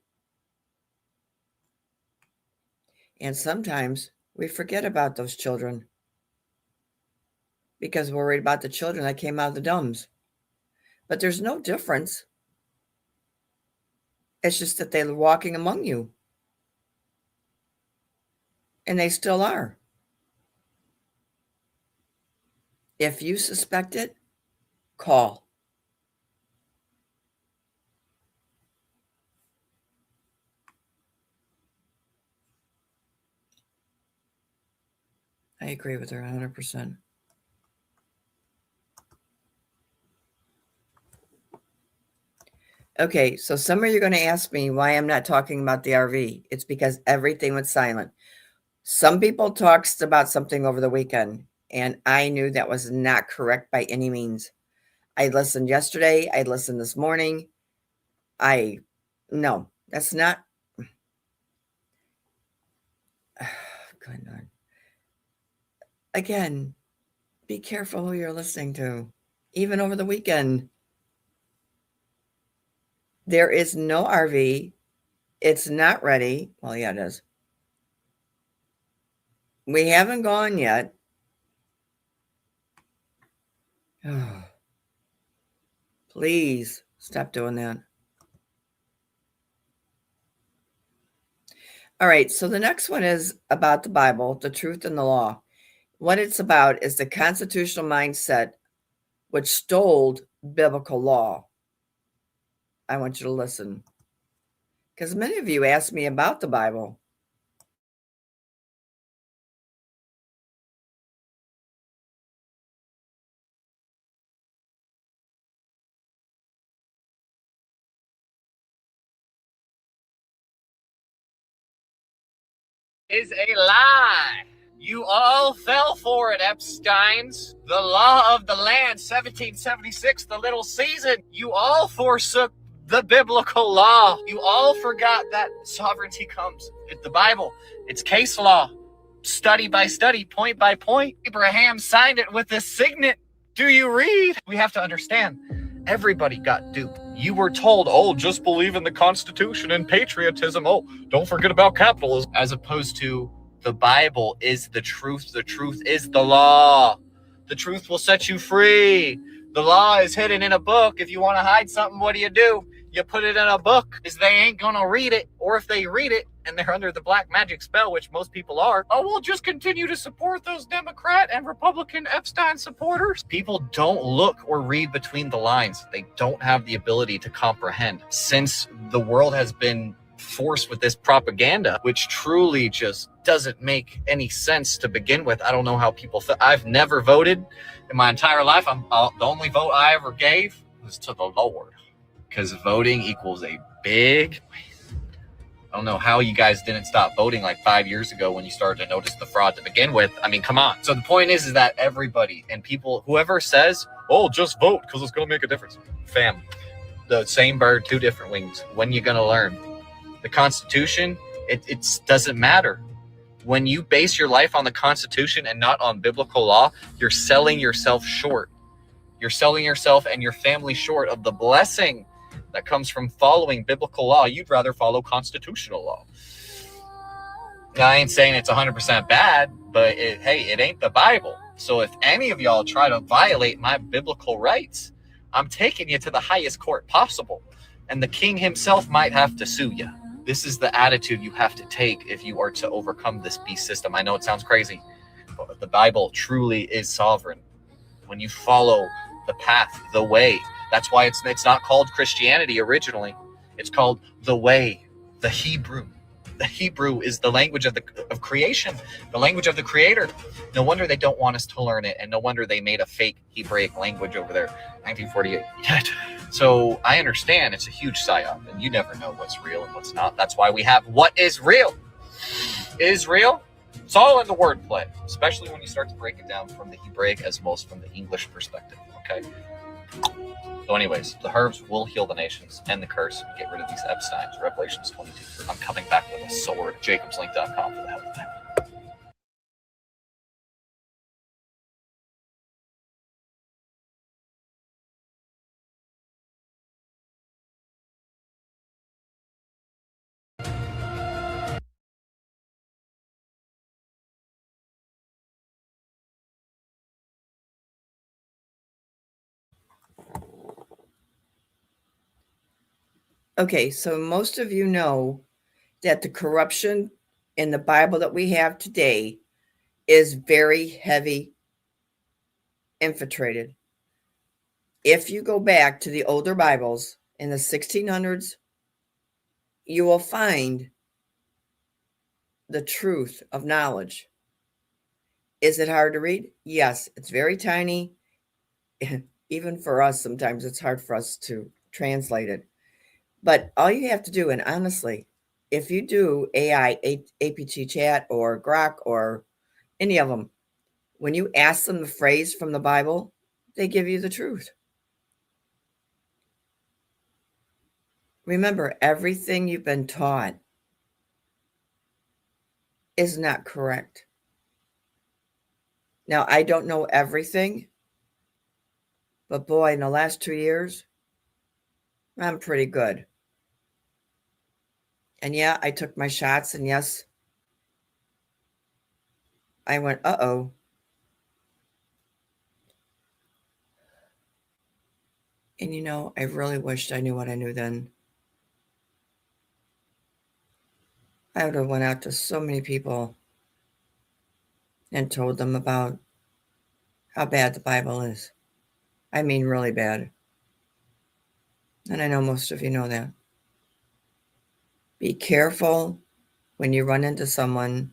And sometimes we forget about those children because we're worried about the children that came out of the dumbs. But there's no difference. It's just that they're walking among you. And they still are. If you suspect it, call. I agree with her 100%. Okay, so some of you are going to ask me why I'm not talking about the RV. It's because everything was silent. Some people talked about something over the weekend, and I knew that was not correct by any means. I listened yesterday. I listened this morning. No, that's not. Good Lord. Again, be careful who you're listening to, even over the weekend. There is no RV. It's not ready. Well, yeah, it is. We haven't gone yet. Please stop doing that. All right, so the next one is about the Bible, the truth and the law. What it's about is the constitutional mindset which stole biblical law. I want you to listen, because many of you asked me about the Bible. Is a lie. You all fell for it, Epsteins. The law of the land, 1776, the little season. You all forsook the biblical law. You all forgot that sovereignty comes in the Bible. It's case law, study by study, point by point. Abraham signed it with his signet. Do you read? We have to understand, everybody got duped. You were told, oh, just believe in the Constitution and patriotism. Oh, don't forget about capitalism. As opposed to the Bible is the truth. The truth is the law. The truth will set you free. The law is hidden in a book. If you want to hide something, what do? You put it in a book, because they ain't going to read it. Or if they read it and they're under the black magic spell, which most people are, oh, we'll just continue to support those Democrat and Republican Epstein supporters. People don't look or read between the lines. They don't have the ability to comprehend. Since the world has been forced with this propaganda, which truly just doesn't make any sense to begin with. I don't know how people I've never voted in my entire life. The only vote I ever gave was to the Lord, because voting equals a big... I don't know how you guys didn't stop voting like 5 years ago when you started to notice the fraud to begin with. I mean, come on. So the point is that everybody and people, whoever says, oh, just vote because it's going to make a difference. Fam, the same bird, two different wings. When you going to learn? The Constitution, it doesn't matter. When you base your life on the Constitution and not on biblical law, you're selling yourself short. You're selling yourself and your family short of the blessing that comes from following biblical law. You'd rather follow constitutional law. Now, I ain't saying it's 100% bad, but hey, it ain't the Bible. So if any of y'all try to violate my biblical rights, I'm taking you to the highest court possible. And the king himself might have to sue you. This is the attitude you have to take if you are to overcome this beast system. I know it sounds crazy, but the Bible truly is sovereign. When you follow the path, the way, that's why it's not called Christianity originally. It's called the way, the Hebrew. The Hebrew is the language of creation, the language of the Creator. No wonder they don't want us to learn it, and no wonder they made a fake Hebraic language over there, 1948. So I understand it's a huge psyop, and you never know what's real and what's not. That's why we have what is real. Is real? It's all in the wordplay, especially when you start to break it down from the Hebraic as well as from the English perspective. Okay. So anyways, the herbs will heal the nations, end the curse, and get rid of these Epsteins. Revelations 22. I'm coming back with a sword. JacobsLink.com for the help of that. Okay, so most of you know that the corruption in the Bible that we have today is very heavy infiltrated. If you go back to the older Bibles in the 1600s, you will find the truth of knowledge. Is it hard to read? Yes, it's very tiny. Even for us, sometimes it's hard for us to translate it. But all you have to do, and honestly, if you do AI, APT chat or Grok or any of them, when you ask them the phrase from the Bible, they give you the truth. Remember, everything you've been taught is not correct. Now, I don't know everything, but boy, in the last 2 years, I'm pretty good. And yeah, I took my shots, and yes, I went, uh-oh. And you know, I really wished I knew what I knew then. I would have went out to so many people and told them about how bad the Bible is. I mean, really bad. And I know most of you know that. Be careful when you run into someone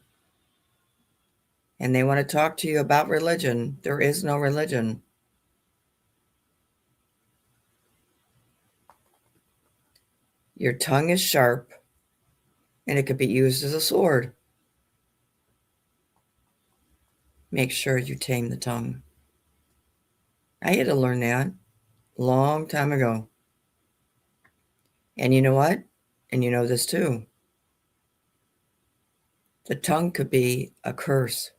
and they want to talk to you about religion. There is no religion. Your tongue is sharp and it could be used as a sword. Make sure you tame the tongue. I had to learn that a long time ago. And you know what? And you know this too. The tongue could be a curse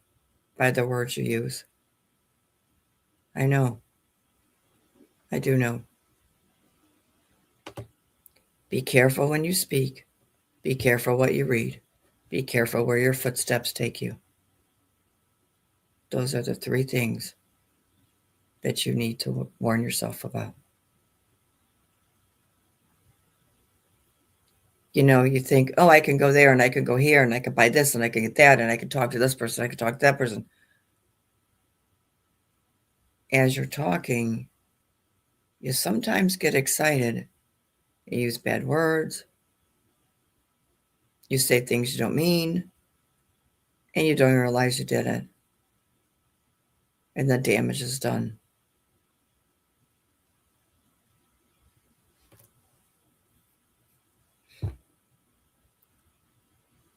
by the words you use. I know. I do know. Be careful when you speak. Be careful what you read. Be careful where your footsteps take you. Those are the 3 things that you need to warn yourself about. You know, you think, oh, I can go there and I can go here and I can buy this and I can get that and I can talk to this person, I can talk to that person. As you're talking, you sometimes get excited. You use bad words. You say things you don't mean. And you don't realize you did it. And the damage is done.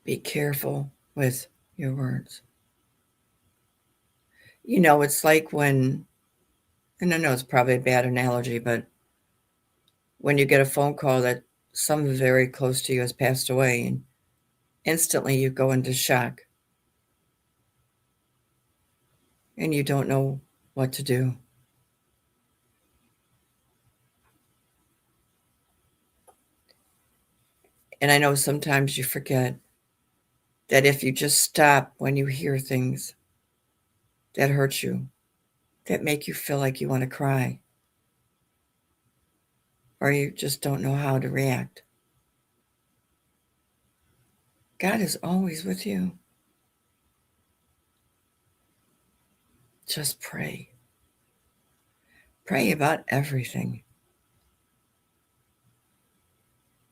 Be careful with your words. You know, it's like when, and I know it's probably a bad analogy, but when you get a phone call that someone very close to you has passed away, and instantly you go into shock and you don't know what to do. And I know sometimes you forget that if you just stop when you hear things that hurt you, that make you feel like you want to cry, or you just don't know how to react, God is always with you. Just pray. Pray about everything.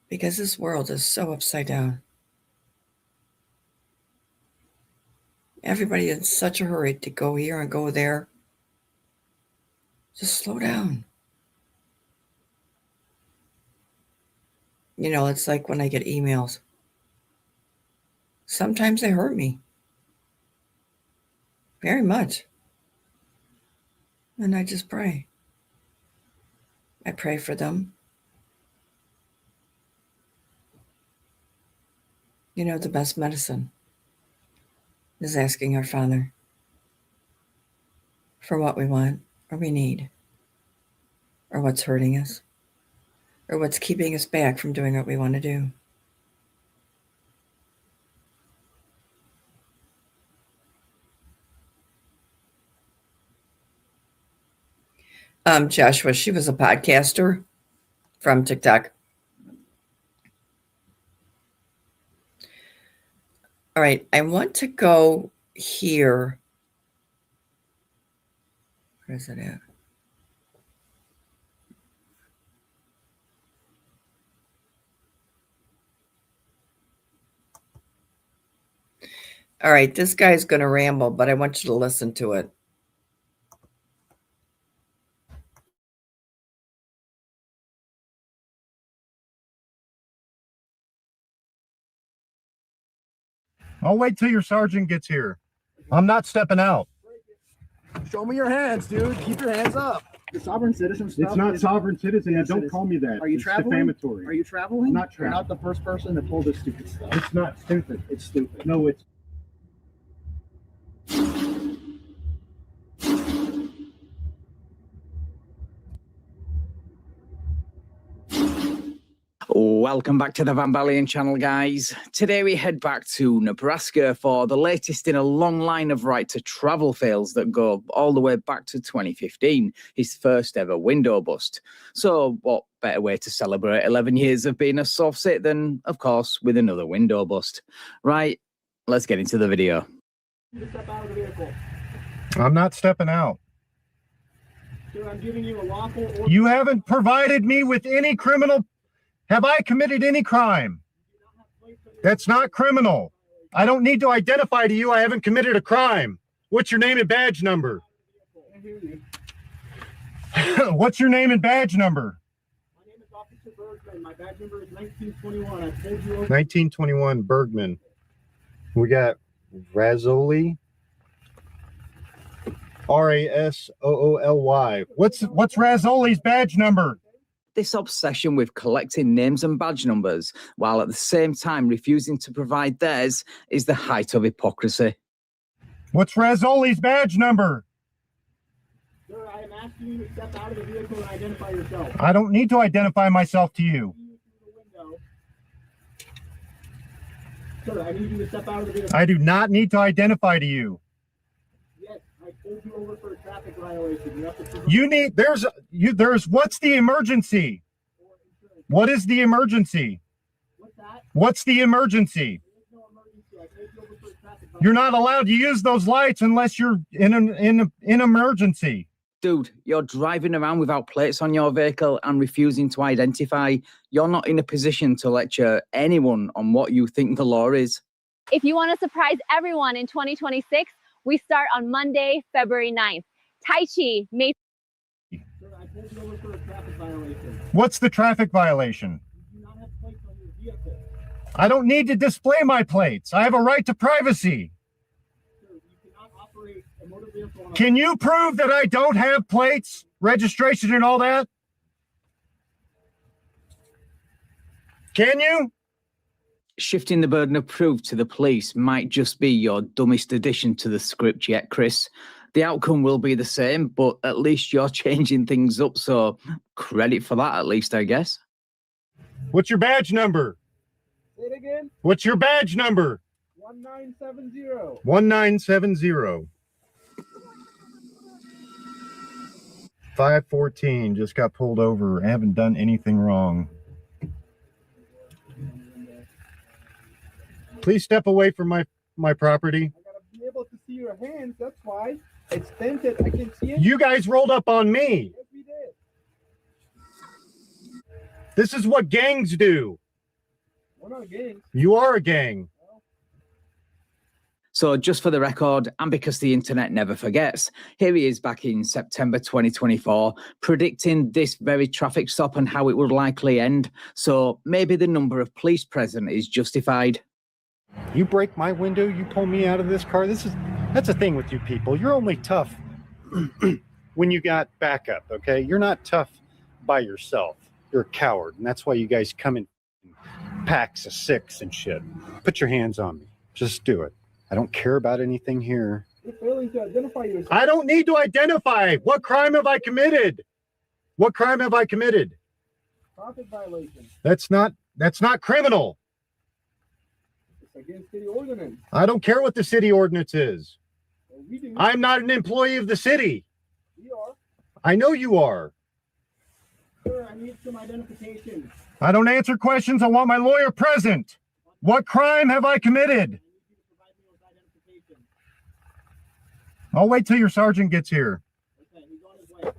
Because this world is so upside down. Everybody in such a hurry to go here and go there. Just slow down. You know, it's like when I get emails. Sometimes they hurt me. Very much. And I just pray. I pray for them. You know, the best medicine is asking our Father for what we want or we need, or what's hurting us, or what's keeping us back from doing what we want to do. Joshua, she was a podcaster from TikTok. All right, I want to go here. Where is it at? All right, this guy's going to ramble, but I want you to listen to it. I'll wait till your sergeant gets here. I'm not stepping out. Show me your hands, dude. Keep your hands up. The sovereign citizen stuff. It's not sovereign citizen. Don't call me that. Are you It's traveling? defamatory. Are you traveling? I'm not You're traveling. not the first person to pull this stupid stuff. It's not stupid. It's stupid. No, it's. Welcome back to the Van Balian channel, guys. Today we head back to Nebraska for the latest in a long line of right to travel fails that go all the way back to 2015, his first ever window bust. So what better way to celebrate 11 years of being a soft sit than, of course, with another window bust. Right, let's get into the video. Step out of the vehicle. I'm not stepping out. Sir, I'm giving you a lawful order. You haven't provided me with any criminal. Have I committed any crime? That's not criminal. I don't need to identify to you. I haven't committed a crime. What's your name and badge number? What's your name and badge number? My name is Officer Bergman. My badge number is 1921. I pulled you over. 1921 Bergman. We got Razzoli. Rasooly. What's Razzoli's badge number? This obsession with collecting names and badge numbers, while at the same time refusing to provide theirs, is the height of hypocrisy. What's Razzoli's badge number? Sir, I am asking you to step out of the vehicle and identify yourself. I don't need to identify myself to you. Sir, I need you to step out of the vehicle. I do not need to identify to you. Yes, I pulled you over for a traffic violation. You have to prove. You need, there's, what's the emergency? What is the emergency? What's that? What's the emergency? There is no emergency. I pulled you over for a traffic violation. You're not allowed to use those lights unless you're in an emergency. Dude, you're driving around without plates on your vehicle and refusing to identify. You're not in a position to lecture anyone on what you think the law is. If you want to surprise everyone in 2026, we start on Monday, February 9th. Tai Chi, May. Sir, I pulled you over for a traffic violation. What's the traffic violation? You do not have plates on your vehicle. I don't need to display my plates. I have a right to privacy. Sir, you cannot operate a motor vehicle on a... Can you prove that I don't have plates, registration, and all that? Can you? Shifting the burden of proof to the police might just be your dumbest addition to the script yet, Chris. The outcome will be the same, but at least you're changing things up, so credit for that at least, I guess. What's your badge number? Say it again. What's your badge number? 1970. 1970. 514 just got pulled over. I haven't done anything wrong. Please step away from my property. I gotta be able to see your hands. That's why it's tinted. I can see it. You guys rolled up on me. Yes, we did. This is what gangs do. We're not a gang. You are a gang. So just for the record, and because the internet never forgets, here he is back in September 2024, predicting this very traffic stop and how it would likely end. So maybe the number of police present is justified. You break my window, you pull me out of this car. That's a thing with you people. You're only tough when you got backup, okay? You're not tough by yourself. You're a coward, and that's why you guys come in packs of 6 and shit. Put your hands on me. Just do it. I don't care about anything here. You're failing to identify yourself. I don't need to identify. What crime have I committed? What crime have I committed? Traffic violation. That's not criminal. It's against city ordinance. I don't care what the city ordinance is. Well, we do. I'm not an employee of the city. We are. I know you are. Sir, I need some identification. I don't answer questions. I want my lawyer present. What crime have I committed? I'll wait till your sergeant gets here. Okay, he's on his way.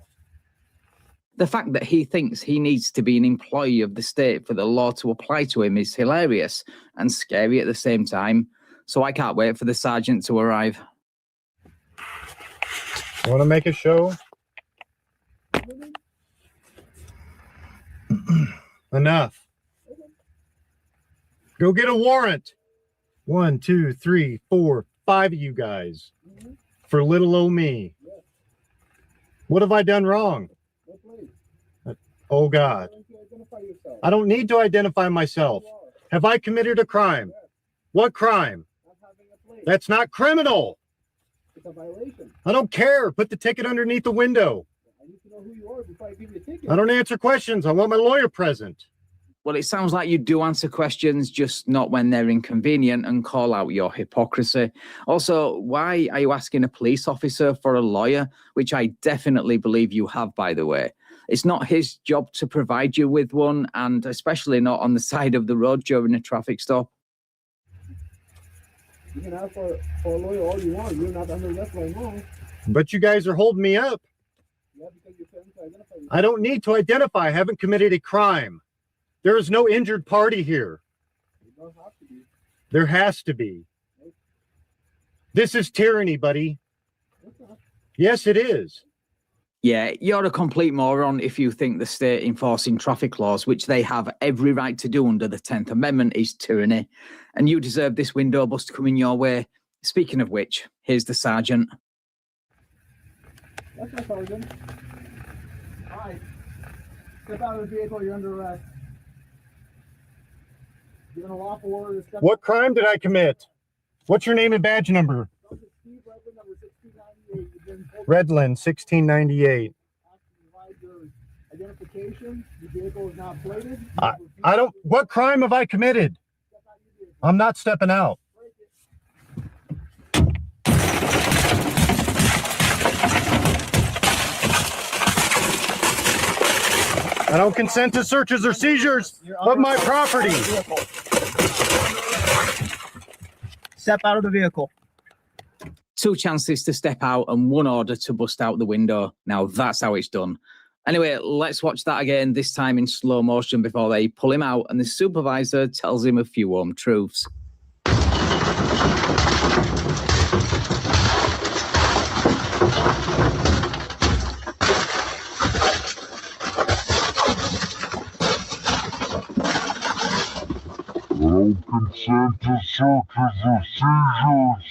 The fact that he thinks he needs to be an employee of the state for the law to apply to him is hilarious and scary at the same time. So I can't wait for the sergeant to arrive. Want to make a show? Enough. Go get a warrant. 1, 2, 3, 4, 5 of you guys for little old me. What have I done wrong? Oh God. I don't need to identify myself. Have I committed a crime? What crime? That's not criminal. It's a violation. I don't care. Put the ticket underneath the window. I need to know who you are before I give you a ticket. I don't answer questions. I want my lawyer present. Well, it sounds like you do answer questions, just not when they're inconvenient, and call out your hypocrisy. Also, why are you asking a police officer for a lawyer, which I definitely believe you have, by the way? It's not his job to provide you with one, and especially not on the side of the road during a traffic stop. You can ask for a lawyer all you want. You're not under arrest right now. But you guys are holding me up. Yeah, because you're trying to identify yourself. I don't need to identify. I haven't committed a crime. There is no injured party here. You don't have to be. There has to be. This is tyranny, buddy. Yes, it is. Yeah, you're a complete moron if you think the state enforcing traffic laws, which they have every right to do under the 10th Amendment, is tyranny. And you deserve this window bust coming your way. Speaking of which, here's the sergeant. That's my sergeant. All right. Step out of the vehicle. You're under arrest. Given a lawful order to step. What crime did I commit? What's your name and badge number? Steve Redland, number 1698. You've been pulled. Redland, 1698. Provide your identification. The vehicle is not plated. I don't. What crime have I committed? I'm not stepping out. I don't consent to searches or seizures of my property. Step out of the vehicle. 2 chances to step out and 1 order to bust out the window. Now that's how it's done. Anyway, let's watch that again, this time in slow motion before they pull him out and the supervisor tells him a few home truths. Consent to searches or seizures.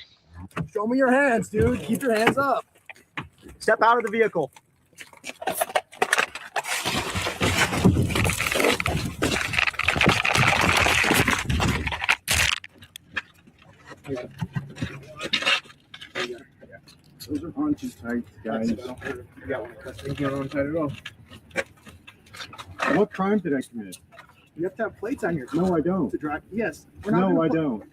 Show me your hands, dude. Keep your hands up. Step out of the vehicle. Those are punches tight, guys. You got one. That's not on tight at all. What crime did I commit? You have to have plates on your car. No, I don't. To drive. Yes. No, I don't.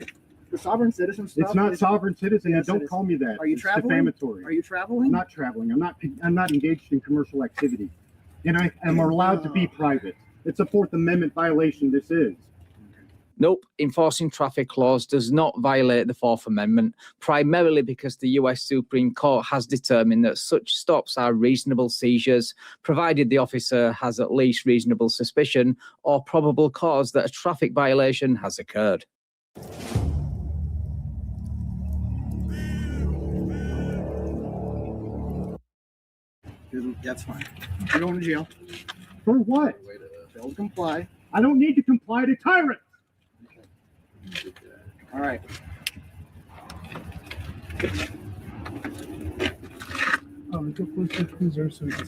The sovereign citizen stuff. It's not sovereign citizen. Yes, Don't call me that. Are you It's traveling? defamatory. Are you traveling? I'm not traveling. I'm not engaged in commercial activity. And I am allowed to be private. It's a Fourth Amendment violation, this is. Nope, enforcing traffic laws does not violate the Fourth Amendment, primarily because the US Supreme Court has determined that such stops are reasonable seizures, provided the officer has at least reasonable suspicion or probable cause that a traffic violation has occurred. That's fine. You're going to jail. For what? Fail to comply. I don't need to comply to tyrants. All right. We took police to cruiser so we can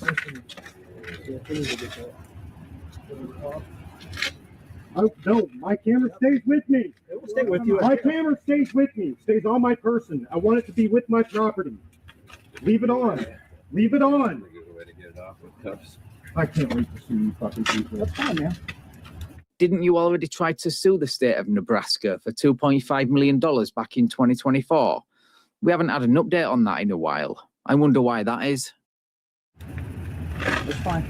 Oh, no, my camera stays with me. It will stay with you. My camera stays with me. Stays on my person. I want it to be with my property. Leave it on. Leave it on. I can't wait to see you fucking people. That's fine, man. Didn't you already try to sue the state of Nebraska for $2.5 million back in 2024? We haven't had an update on that in a while. I wonder why that is. That's fine.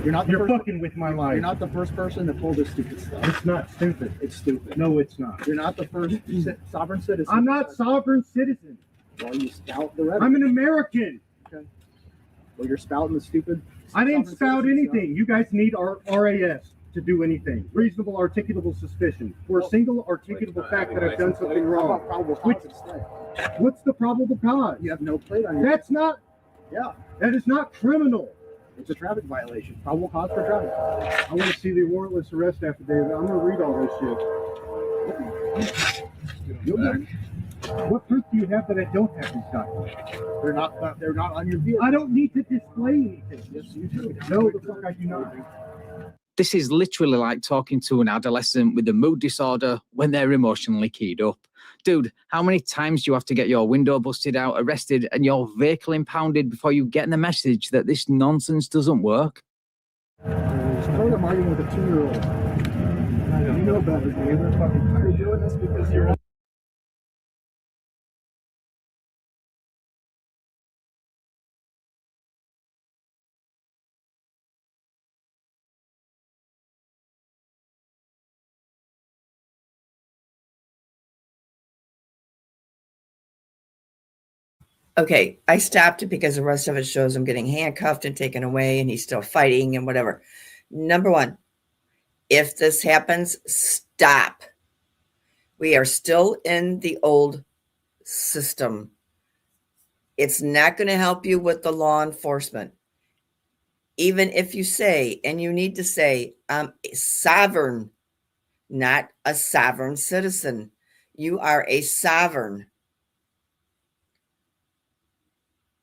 You're fucking with my life. You're not the first person to pull this stupid stuff. It's not stupid. It's stupid. No, it's not. You're not the first sovereign citizen. I'm not sovereign citizen. Well, you spout the rebel. I'm an American. Okay. Well, you're spouting the stupid. I didn't spout anything. You guys need our RAS to do anything. Reasonable articulable suspicion. For a single articulable fact that I've done something wrong. What's the probable cause? You have no plate on you. That's not. Yeah. That is not criminal. It's a traffic violation. Probable cause for traffic. I want to see the warrantless arrest affidavit. I'm going to read all this shit. You'll get it. What proof do you have that I don't have these documents? They're not on your vehicle. I don't need to display anything. Yes, you do. No, the fuck I do not. This is literally like talking to an adolescent with a mood disorder when they're emotionally keyed up. Dude, how many times do you have to get your window busted out, arrested, and your vehicle impounded before you get the message that this nonsense doesn't work? I'm arguing with a 2-year-old. You know better, Dave. You're doing this because you're... Okay, I stopped it because the rest of it shows him getting handcuffed and taken away, and he's still fighting and whatever. Number one, if this happens, stop. We are still in the old system. It's not going to help you with the law enforcement. Even if you say, and you need to say, I'm a sovereign, not a sovereign citizen. You are a sovereign.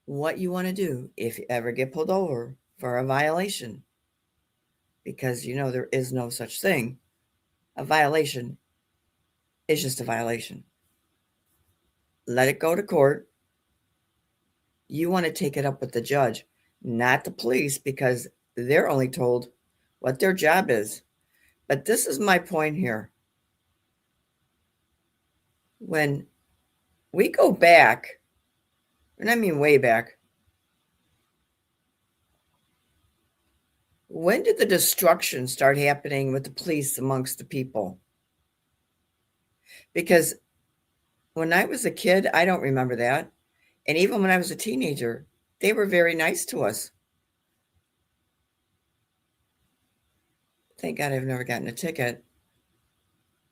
What you want to do if you ever get pulled over for a violation, because you know there is no such thing. A violation is just a violation. Let it go to court. You want to take it up with the judge, not the police, because they're only told what their job is. But this is my point here. When we go back, and I mean way back, when did the destruction start happening with the police amongst the people? Because when I was a kid, I don't remember that. And even when I was a teenager, they were very nice to us. Thank God I've never gotten a ticket.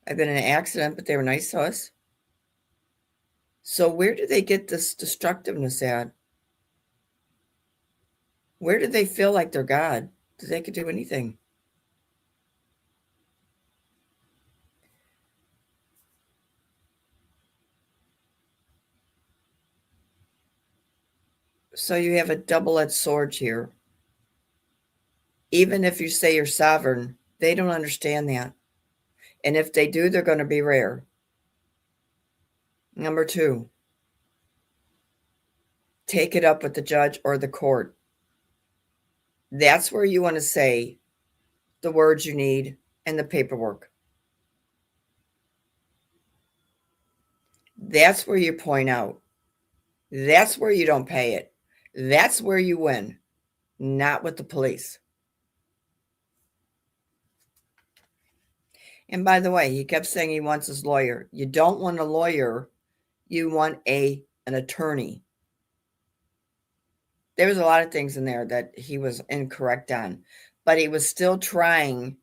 I've been in an accident, but they were nice to us. So where do they get this destructiveness at? Where do they feel like they're God? That they could do anything? So you have a double-edged sword here. Even if you say you're sovereign, they don't understand that. And if they do, they're going to be rare. Number two, take it up with the judge or the court. That's where you want to say the words you need and the paperwork. That's where you point out. That's where you don't pay it. That's where you win, not with the police. And by the way, he kept saying he wants his lawyer. You don't want a lawyer. You want an attorney. There was a lot of things in there that he was incorrect on, but he was still trying,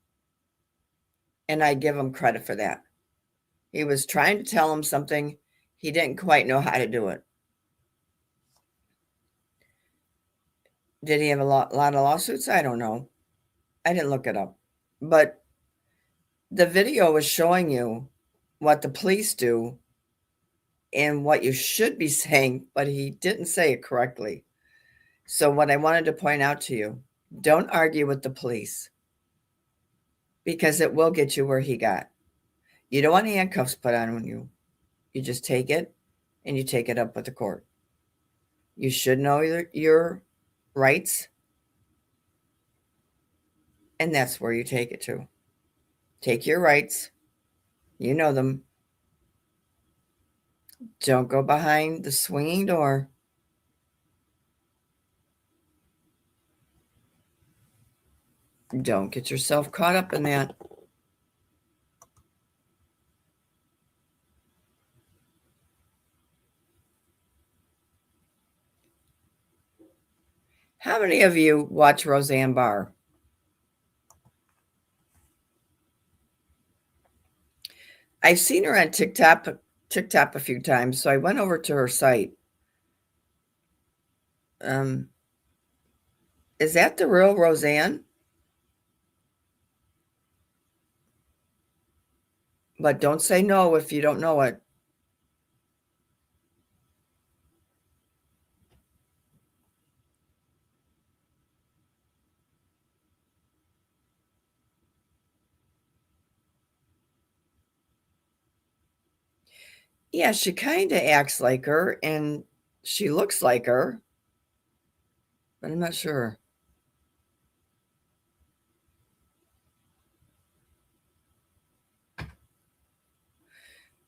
and I give him credit for that. He was trying to tell him something. He didn't quite know how to do it. Did he have a lot of lawsuits? I don't know. I didn't look it up. But the video was showing you what the police do and what you should be saying, but he didn't say it correctly. So what I wanted to point out to you, don't argue with the police, because it will get you where he got. You don't want handcuffs put on you. You just take it and you take it up with the court. You should know your rights, and that's where you take it to. Take your rights. You know them. Don't go behind the swinging door. Don't get yourself caught up in that. How many of you watch Roseanne Barr? I've seen her on TikTok a few times, so I went over to her site. Is that the real Roseanne? But don't say no if you don't know it. Yeah, she kind of acts like her and she looks like her, but I'm not sure.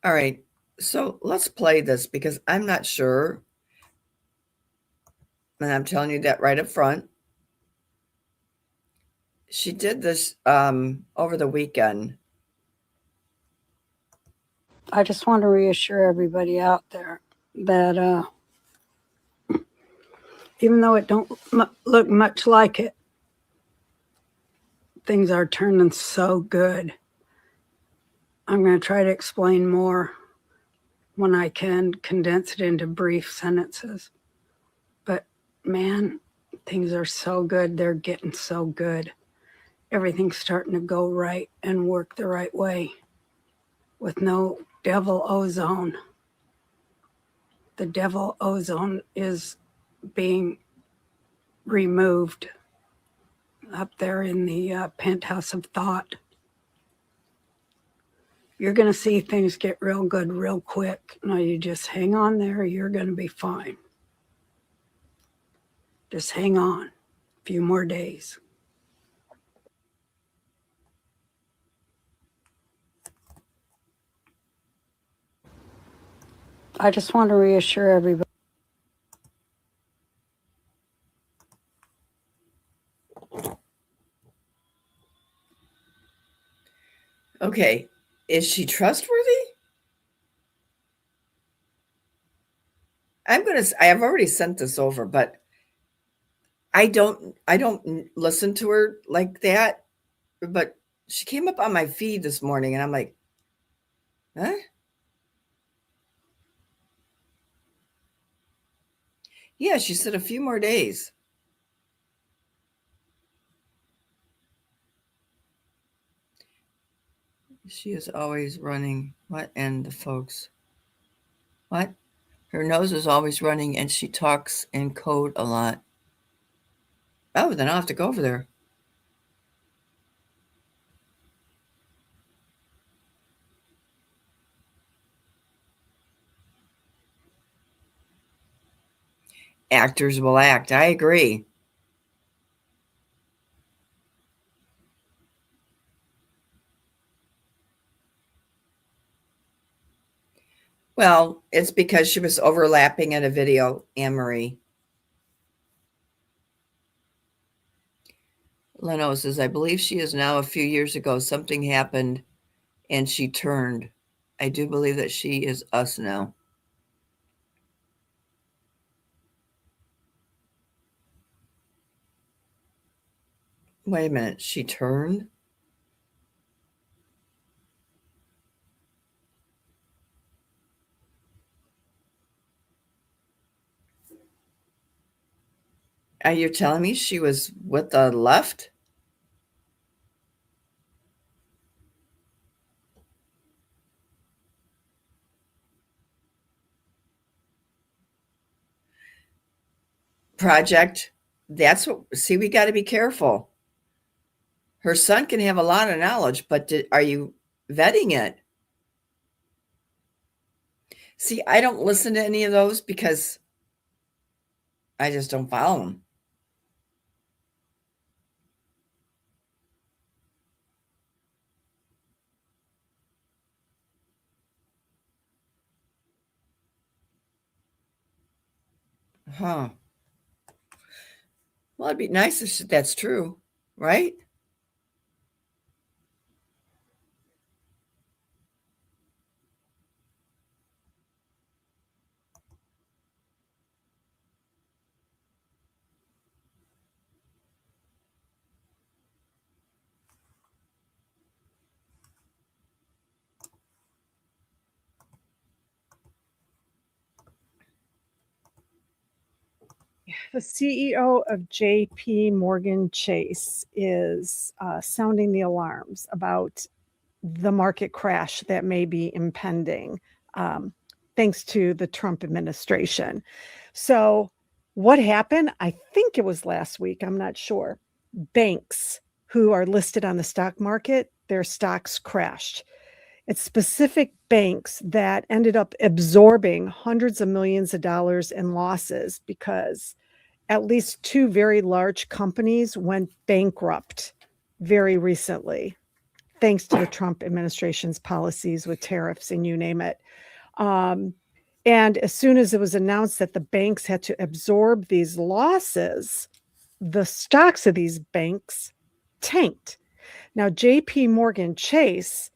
All right, so let's play this because I'm not sure. And I'm telling you that right up front. She did this over the weekend. I just want to reassure everybody out there that even though it don't look much like it, things are turning so good. I'm going to try to explain more when I can condense it into brief sentences. But man, things are so good. They're getting so good. Everything's starting to go right and work the right way with no devil ozone. The devil ozone is being removed up there in the penthouse of thought. You're going to see things get real good real quick. Now you just hang on there. You're going to be fine. Just hang on. A few more days. I just want to reassure everybody. Okay, is she trustworthy? I have already sent this over, but I don't listen to her like that. But she came up on my feed this morning and I'm like, huh? Yeah, she said a few more days. She is always running. What? And the folks. What? Her nose is always running and she talks in code a lot. Oh, then I'll have to go over there. Actors will act. I agree. Well, it's because she was overlapping in a video, Anne-Marie. Leno says, I believe she is now. A few years ago, something happened and she turned. I do believe that she is us now. Wait a minute. She turned? Are you telling me she was with the left? Project. That's what, see, we got to be careful. Her son can have a lot of knowledge, but are you vetting it? See, I don't listen to any of those because I just don't follow them. Huh. Well, it'd be nice if that's true, right? The CEO of JP Morgan Chase is sounding the alarms about the market crash that may be impending thanks to the Trump administration. So what happened? I think it was last week. I'm not sure. Banks who are listed on the stock market, their stocks crashed. It's specific banks that ended up absorbing hundreds of millions of dollars in losses because at least 2 very large companies went bankrupt very recently, thanks to the Trump administration's policies with tariffs and you name it. And as soon as it was announced that the banks had to absorb these losses, the stocks of these banks tanked. Now, JP Morgan Chase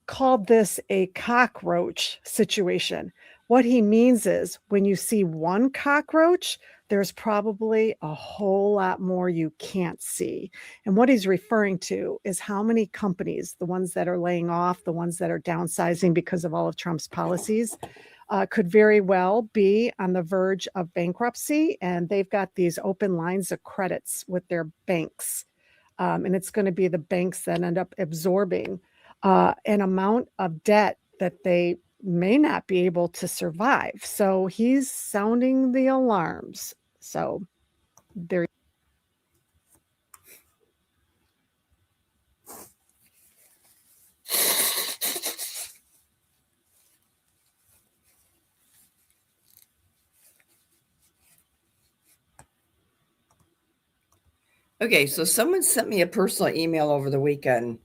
called this a cockroach situation. What he means is when you see one cockroach, there's probably a whole lot more you can't see. And what he's referring to is how many companies, the ones that are laying off, the ones that are downsizing because of all of Trump's policies, could very well be on the verge of bankruptcy. And they've got these open lines of credits with their banks. And it's going to be the banks that end up absorbing an amount of debt that they may not be able to survive. So he's sounding the alarms. So there. Okay, so someone sent me a personal email over the weekend,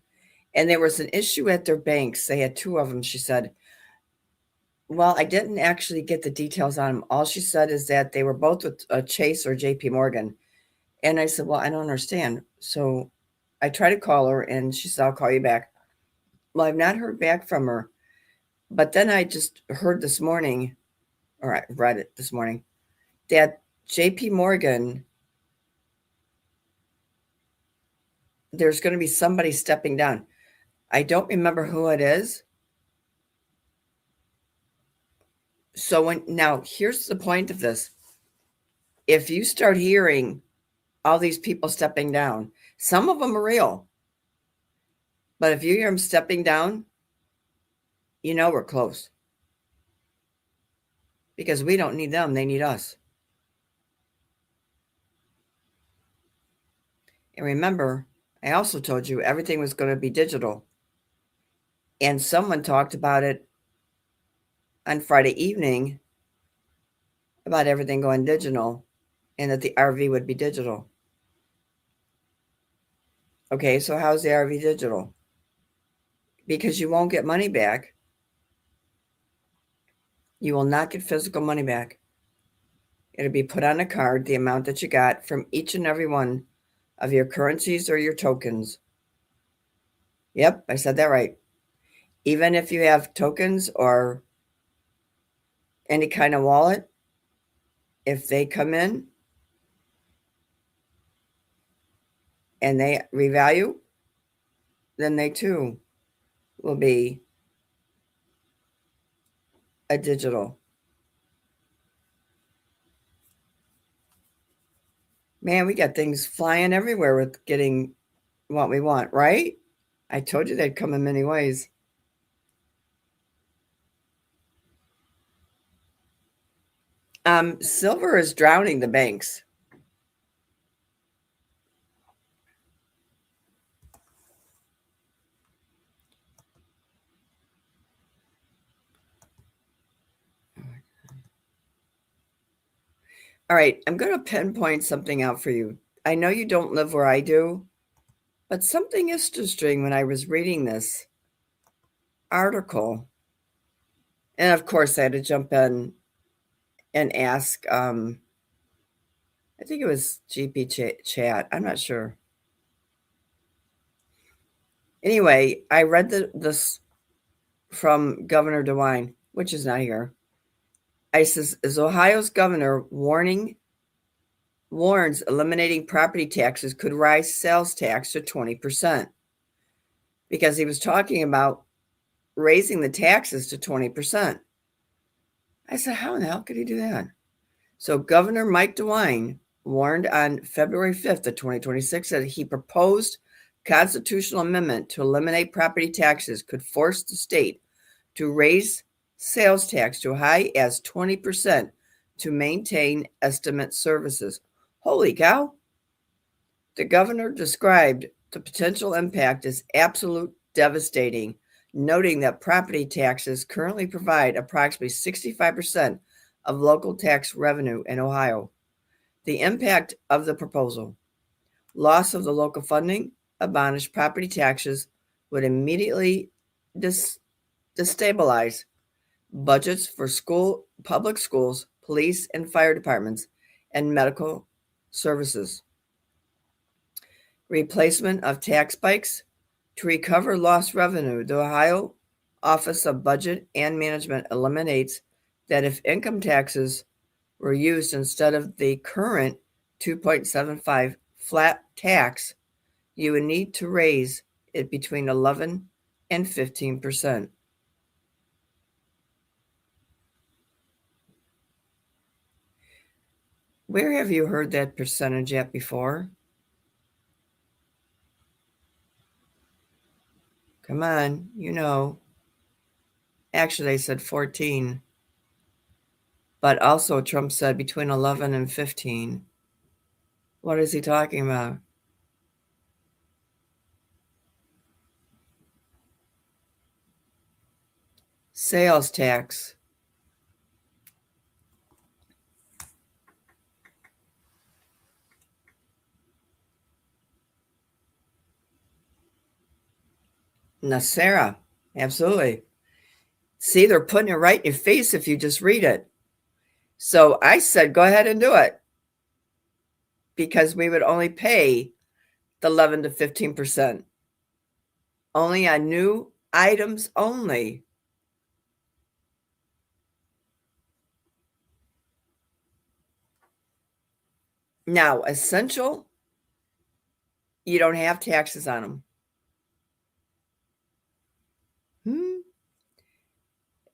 and there was an issue at their banks. They had 2 of them. She said, well, I didn't actually get the details on them. All she said is that they were both with Chase or JP Morgan. And I said, well, I don't understand. So I tried to call her, and she said, I'll call you back. Well, I've not heard back from her. But then I just heard this morning, or I read it this morning, that JP Morgan, there's going to be somebody stepping down. I don't remember who it is. So now here's the point of this. If you start hearing all these people stepping down, some of them are real. But if you hear them stepping down, you know we're close. Because we don't need them, they need us. And remember, I also told you everything was going to be digital. And someone talked about it on Friday evening about everything going digital and that the RV would be digital. Okay, so how's the RV digital? Because you won't get money back. You will not get physical money back. It'll be put on a card, the amount that you got from each and every one of your currencies or your tokens. Yep, I said that right. Even if you have tokens or any kind of wallet, if they come in and they revalue, then they too will be a digital. Man, we got things flying everywhere with getting what we want, right? I told you they'd come in many ways. Silver is drowning the banks. All right, I'm going to pinpoint something out for you. I know you don't live where I do, but something interesting when I was reading this article. And of course, I had to jump in and ask, I think it was GP chat. I'm not sure. Anyway, I read this from Governor DeWine, which is not here. I says, is Ohio's governor warns eliminating property taxes could rise sales tax to 20%. Because he was talking about raising the taxes to 20%. I said, how in the hell could he do that? So Governor Mike DeWine warned on February 5th of 2026 that he proposed constitutional amendment to eliminate property taxes could force the state to raise sales tax to as high as 20% to maintain estimate services. Holy cow. The governor described the potential impact as absolute devastating, noting that property taxes currently provide approximately 65% of local tax revenue in Ohio. The impact of the proposal: loss of the local funding, abolished property taxes would immediately destabilize budgets for public schools, police and fire departments, and medical services. Replacement of tax spikes. To recover lost revenue, the Ohio Office of Budget and Management eliminates that if income taxes were used instead of the current 2.75 flat tax, you would need to raise it between 11 and 15%. Where have you heard that percentage at before? Come on, you know. Actually, they said 14. But also Trump said between 11 and 15. What is he talking about? Sales tax. NESARA. Absolutely. See, they're putting it right in your face if you just read it. So I said, go ahead and do it, because we would only pay the 11 to 15%. Only on new items only. Now, essential, you don't have taxes on them.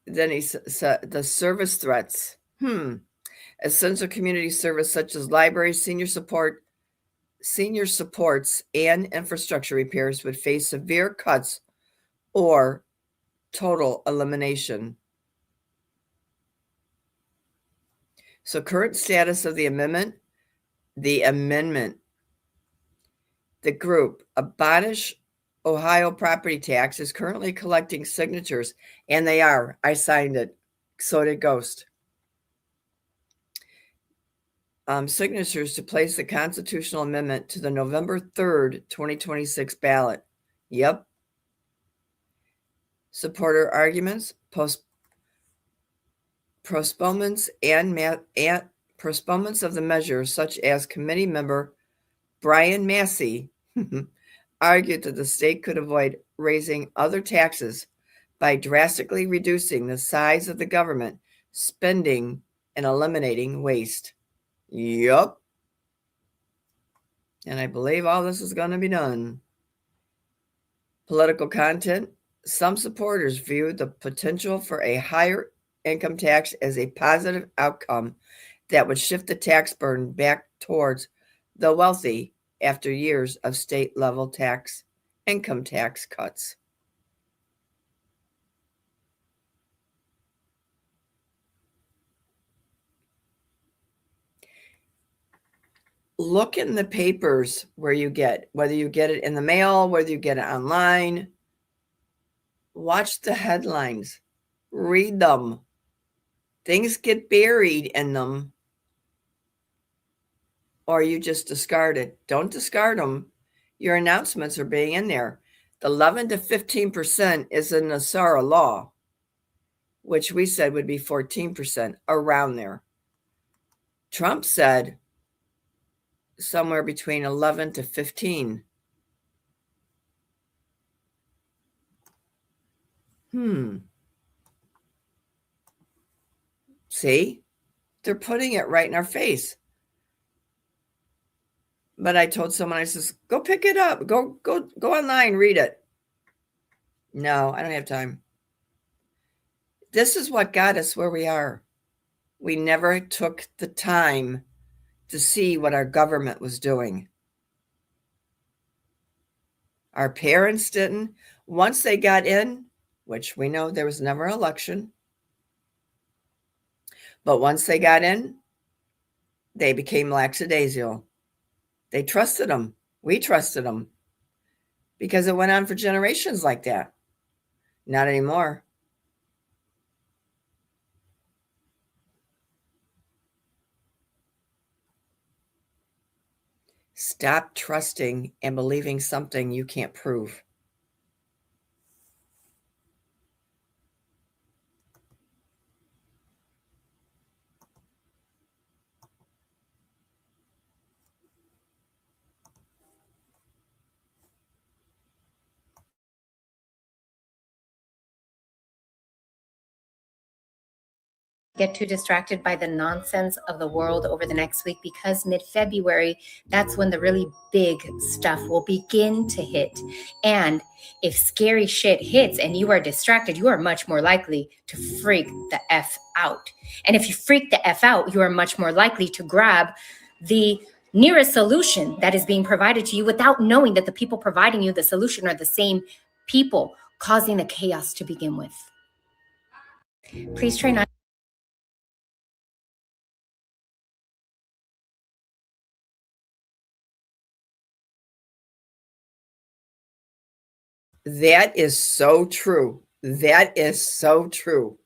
Then he said the service threats. Essential community service such as libraries, senior supports, and infrastructure repairs would face severe cuts or total elimination. So current status of the amendment. The group Abolish Ohio Property Tax is currently collecting signatures, and they are. I signed it. So did Ghost. Signatures to place the constitutional amendment to the November 3rd, 2026 ballot. Yep. Supporter arguments, postponements postponements of the measure, such as committee member Brian Massey argued that the state could avoid raising other taxes by drastically reducing the size of the government spending and eliminating waste. Yup. And I believe all this is going to be done. Political content. Some supporters view the potential for a higher income tax as a positive outcome that would shift the tax burden back towards the wealthy after years of state-level income tax cuts. Look in the papers whether you get it in the mail, whether you get it online. Watch the headlines. Read them. Things get buried in them, or you just discard it. Don't discard them. Your announcements are being in there. The 11 to 15% is a NESARA law, which we said would be 14%, around there. Trump said somewhere between 11 to 15. See? They're putting it right in our face. But I told someone, I says, go pick it up. Go online, read it. No, I don't have time. This is what got us where we are. We never took the time to see what our government was doing. Our parents didn't. Once they got in, which we know there was never an election, but once they got in, they became lackadaisical. They trusted them. We trusted them, because it went on for generations like that. Not anymore. Stop trusting and believing something you can't prove. Get too distracted by the nonsense of the world over the next week, because mid-February, that's when the really big stuff will begin to hit. And if scary shit hits and you are distracted, you are much more likely to freak the F out. And if you freak the F out, you are much more likely to grab the nearest solution that is being provided to you without knowing that the people providing you the solution are the same people causing the chaos to begin with. Please try not. That is so true. That is so true.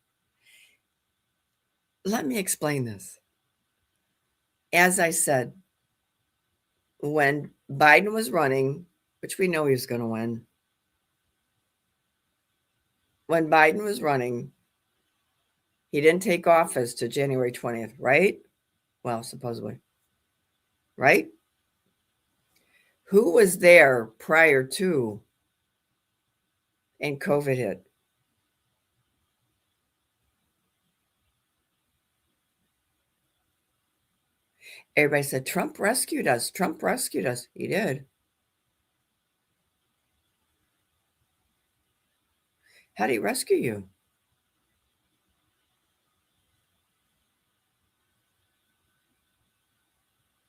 Let me explain this. As I said, when Biden was running, which we know he was going to win, when Biden was running, he didn't take office to January 20th, right? Well, supposedly. Right? Who was there prior to and COVID hit? Everybody said, Trump rescued us. Trump rescued us. He did. How did he rescue you?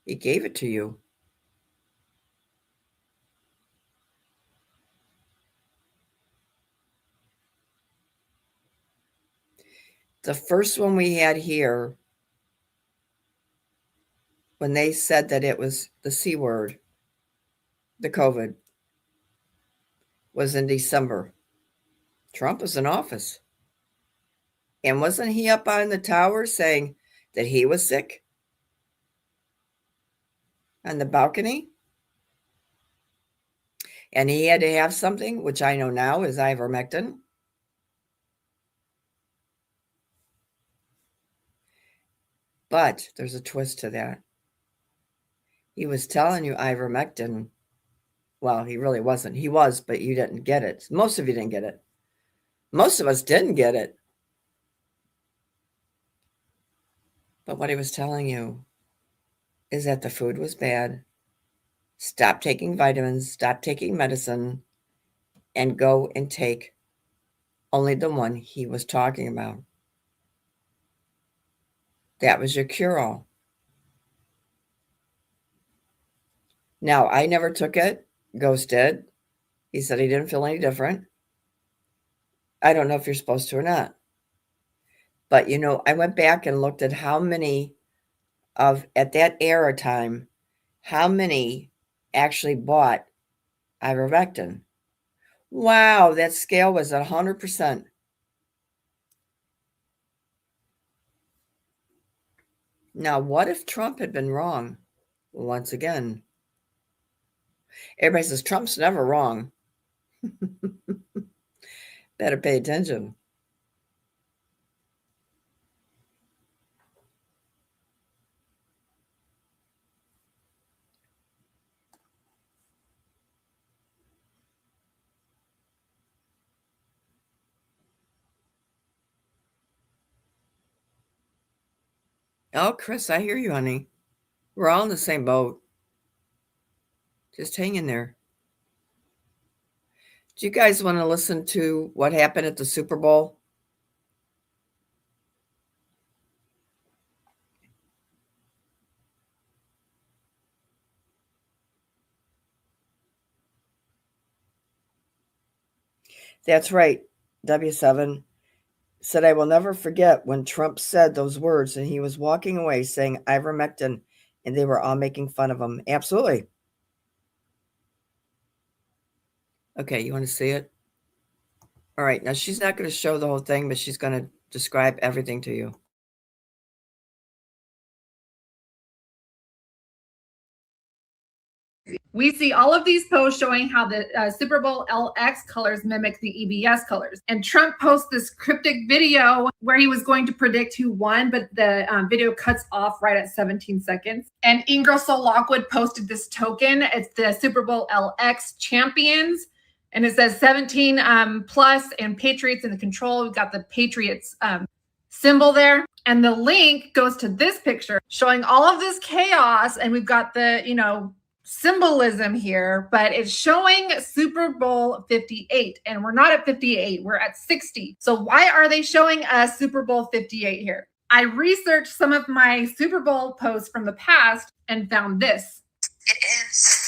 He gave it to you. The first one we had here, when they said that it was the C word, the COVID, was in December. Trump was in office. And wasn't he up on the tower saying that he was sick? On the balcony? And he had to have something, which I know now is ivermectin. But there's a twist to that. He was telling you ivermectin. Well, he really wasn't. He was, but you didn't get it. Most of you didn't get it. Most of us didn't get it. But what he was telling you is that the food was bad. Stop taking vitamins, stop taking medicine, and go and take only the one he was talking about. That was your cure-all. Now, I never took it. Ghost did. He said he didn't feel any different. I don't know if you're supposed to or not. But, you know, I went back and looked at how many at that era time, how many actually bought ivermectin. Wow, that scale was 100%. Now, what if Trump had been wrong? Once again, everybody says Trump's never wrong. Better pay attention. Oh, Chris, I hear you, honey. We're all in the same boat. Just hang in there. Do you guys want to listen to what happened at the Super Bowl? That's right. W7 said, I will never forget when Trump said those words and he was walking away saying ivermectin and they were all making fun of him. Absolutely. Okay, you want to see it? All right, now she's not going to show the whole thing, but she's going to describe everything to you. We see all of these posts showing how the Super Bowl LX colors mimic the EBS colors. And Trump posts this cryptic video where he was going to predict who won, but the video cuts off right at 17 seconds. And Ingersoll Lockwood posted this token. It's the Super Bowl LX champions. And it says 17 plus and Patriots in the control. We've got the Patriots symbol there. And the link goes to this picture showing all of this chaos. And we've got the, symbolism here, but it's showing Super Bowl 58, and we're not at 58, we're at 60. So why are they showing us Super Bowl 58 here? I researched some of my Super Bowl posts from the past and found this. It is.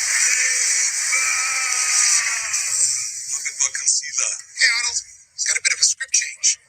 Look concealer. Hey, Arnold, it's got a bit of a script change.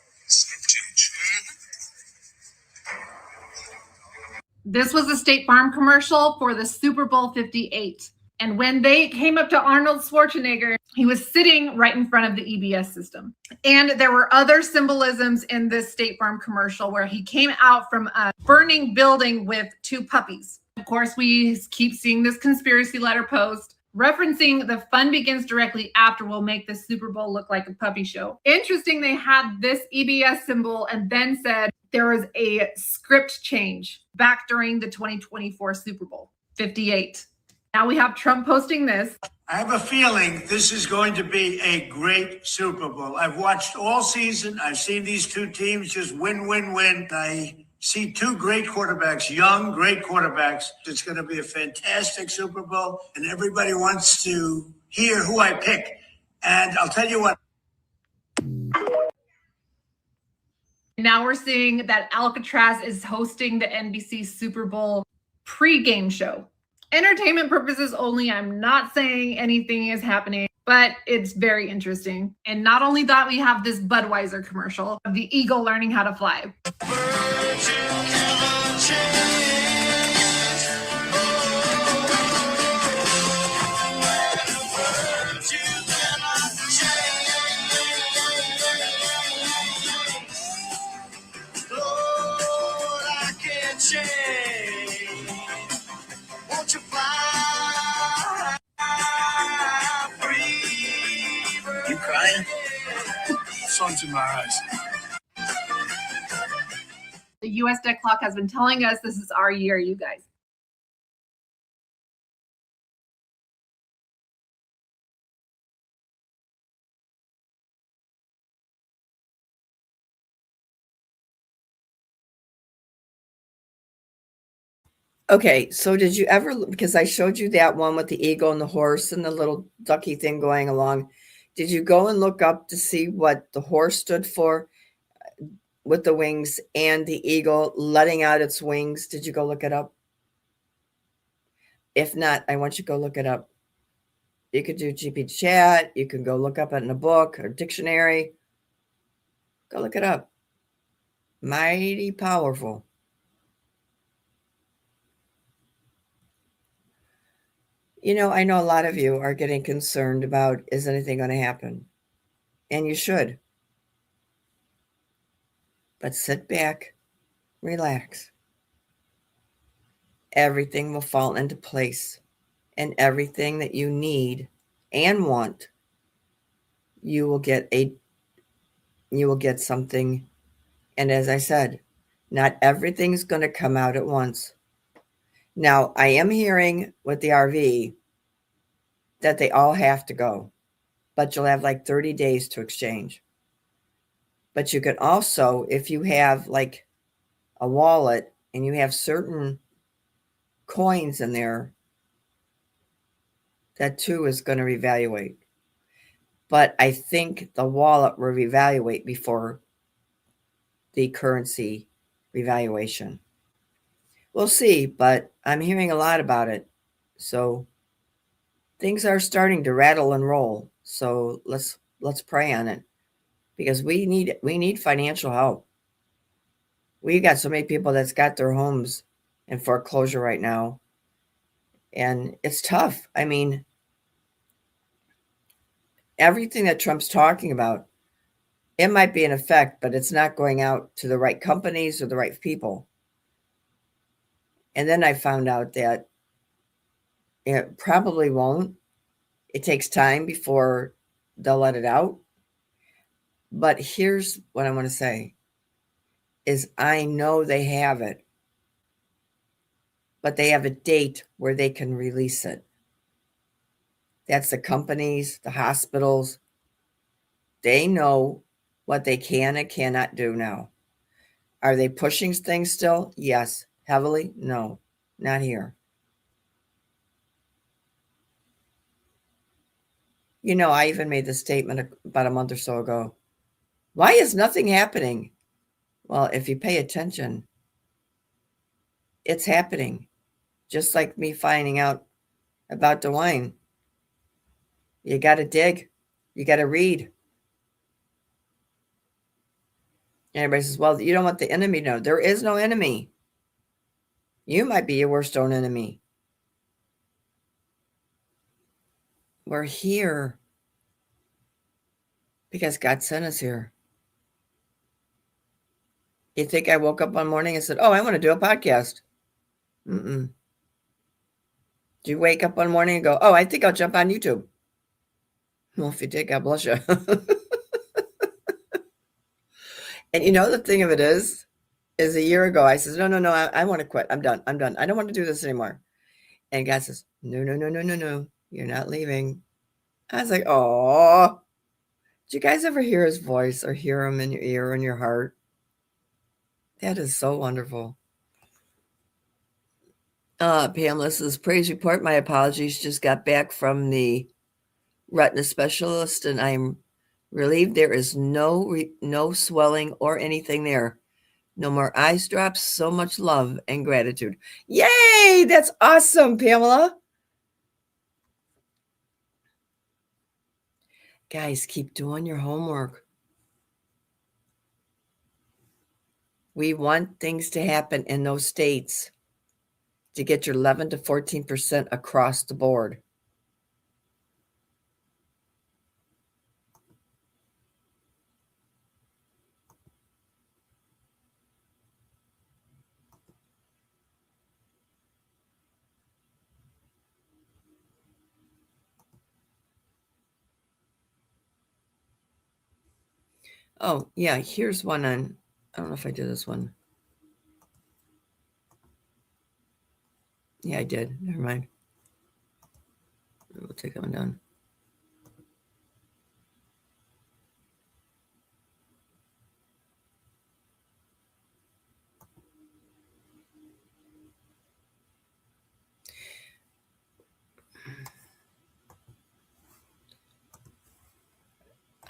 This was a State Farm commercial for the Super Bowl 58. And when they came up to Arnold Schwarzenegger, he was sitting right in front of the EBS system. And there were other symbolisms in this State Farm commercial where he came out from a burning building with two puppies. Of course, we keep seeing this conspiracy letter post referencing the fun begins directly after will make the Super Bowl look like a puppy show. Interesting, they had this EBS symbol and then said there was a script change back during the 2024 Super Bowl 58. Now we have Trump posting this. I have a feeling this is going to be a great Super Bowl. I've watched all season. I've seen these two teams just win, win, win. I see two great quarterbacks, young, great quarterbacks. It's going to be a fantastic Super Bowl, and everybody wants to hear who I pick. And I'll tell you what. Now we're seeing that Alcatraz is hosting the NBC Super Bowl pregame show. Entertainment purposes only. I'm not saying anything is happening, but it's very interesting. And not only that, we have this Budweiser commercial of the eagle learning how to fly. You crying? Sun's in my eyes. The US debt clock has been telling us this is our year, you guys. Okay, so did you ever, because I showed you that one with the eagle and the horse and the little ducky thing going along. Did you go and look up to see what the horse stood for with the wings and the eagle letting out its wings? Did you go look it up? If not, I want you to go look it up. You could do GP chat. You can go look up it in a book or dictionary. Go look it up. Mighty powerful. I know a lot of you are getting concerned about, is anything going to happen? And you should. But sit back, relax. Everything will fall into place. And everything that you need and want, you will get something. And as I said, not everything's going to come out at once. Now, I am hearing with the RV that they all have to go, but you'll have like 30 days to exchange. But you can also, if you have like a wallet and you have certain coins in there, that too is going to reevaluate. But I think the wallet will reevaluate before the currency revaluation. We'll see, but I'm hearing a lot about it. So things are starting to rattle and roll. So let's pray on it, because we need financial help. We got so many people that's got their homes in foreclosure right now. And it's tough. I mean, everything that Trump's talking about, It might be in effect, but it's not going out to the right companies or the right people. And then I found out that it probably won't. It takes time before they'll let it out. But here's what I want to say is I know they have it, but they have a date where they can release it. That's the companies, the hospitals. They know what they can and cannot do now. Are they pushing things still? Yes. Heavily? No, not here. You know, I even made the statement about a month or so ago. Why is nothing happening? Well, if you pay attention, it's happening. Just like me finding out about DeWine. You got to dig. You got to read. And everybody says, well, you don't want the enemy to know. There is no enemy. You might be your worst own enemy. We're here because God sent us here. You think I woke up one morning and said, oh, I want to do a podcast? Mm-mm. Do you wake up one morning and go, oh, I think I'll jump on YouTube? Well, if you did, God bless you. And you know, the thing of it is a year ago, I said, no, I want to quit. I'm done. I don't want to do this anymore. And God says, no. You're not leaving. I was like, oh, did you guys ever hear his voice or hear him in your ear or in your heart? That is so wonderful. Pamela says, praise report. My apologies. Just got back from the retina specialist and I'm relieved there is no swelling or anything there. No more eyes drops. So much love and gratitude. Yay! That's awesome, Pamela. Guys, keep doing your homework. We want things to happen in those states to get your 11 to 14% across the board. Oh, yeah, here's one on, I don't know if I did this one. Yeah, I did. Never mind. We'll take that one down.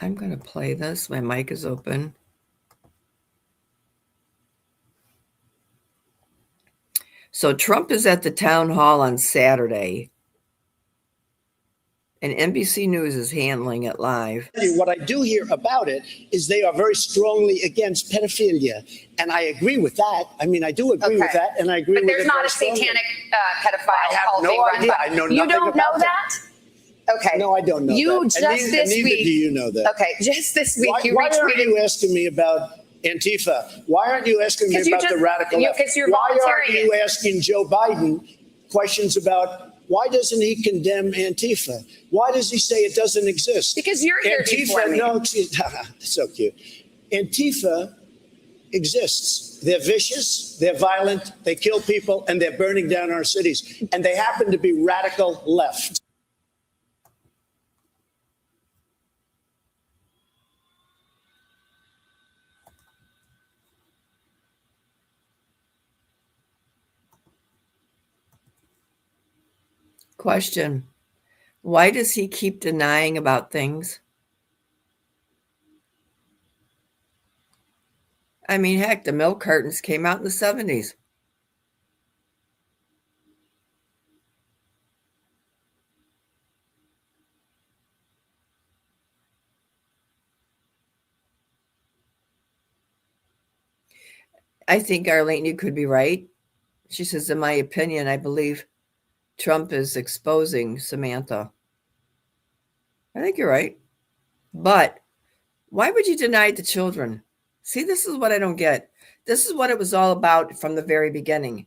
I'm going to play this. My mic is open. So Trump is at the town hall on Saturday, and NBC News is handling it live. What I do hear about it is they are very strongly against pedophilia, and I agree with that. I mean, I do agree with that, and I agree with it. But there's not a satanic pedophile cult being run by. I know nothing You don't know about that? Okay. No, I don't know You that. just this neither week. do you know that. Okay, just this week you Why aren't retweeted. you asking me about Antifa? Why aren't you asking me 'Cause you about the just- radical left? because you're Why aren't volunteering you it. asking Joe Biden questions about why doesn't he condemn Antifa? Why does he say it doesn't exist? Because you're here to inform me. No, so cute. Antifa exists. They're vicious, they're violent, they kill people, and they're burning down our cities. And they happen to be radical left. Question. Why does he keep denying about things? I mean, heck, the milk cartons came out in the 70s. I think, Arlene, you could be right. She says, in my opinion, I believe Trump is exposing Samantha. I think you're right. But Why would you deny it to children? See, this is what I don't get. This is what it was all about from the very beginning.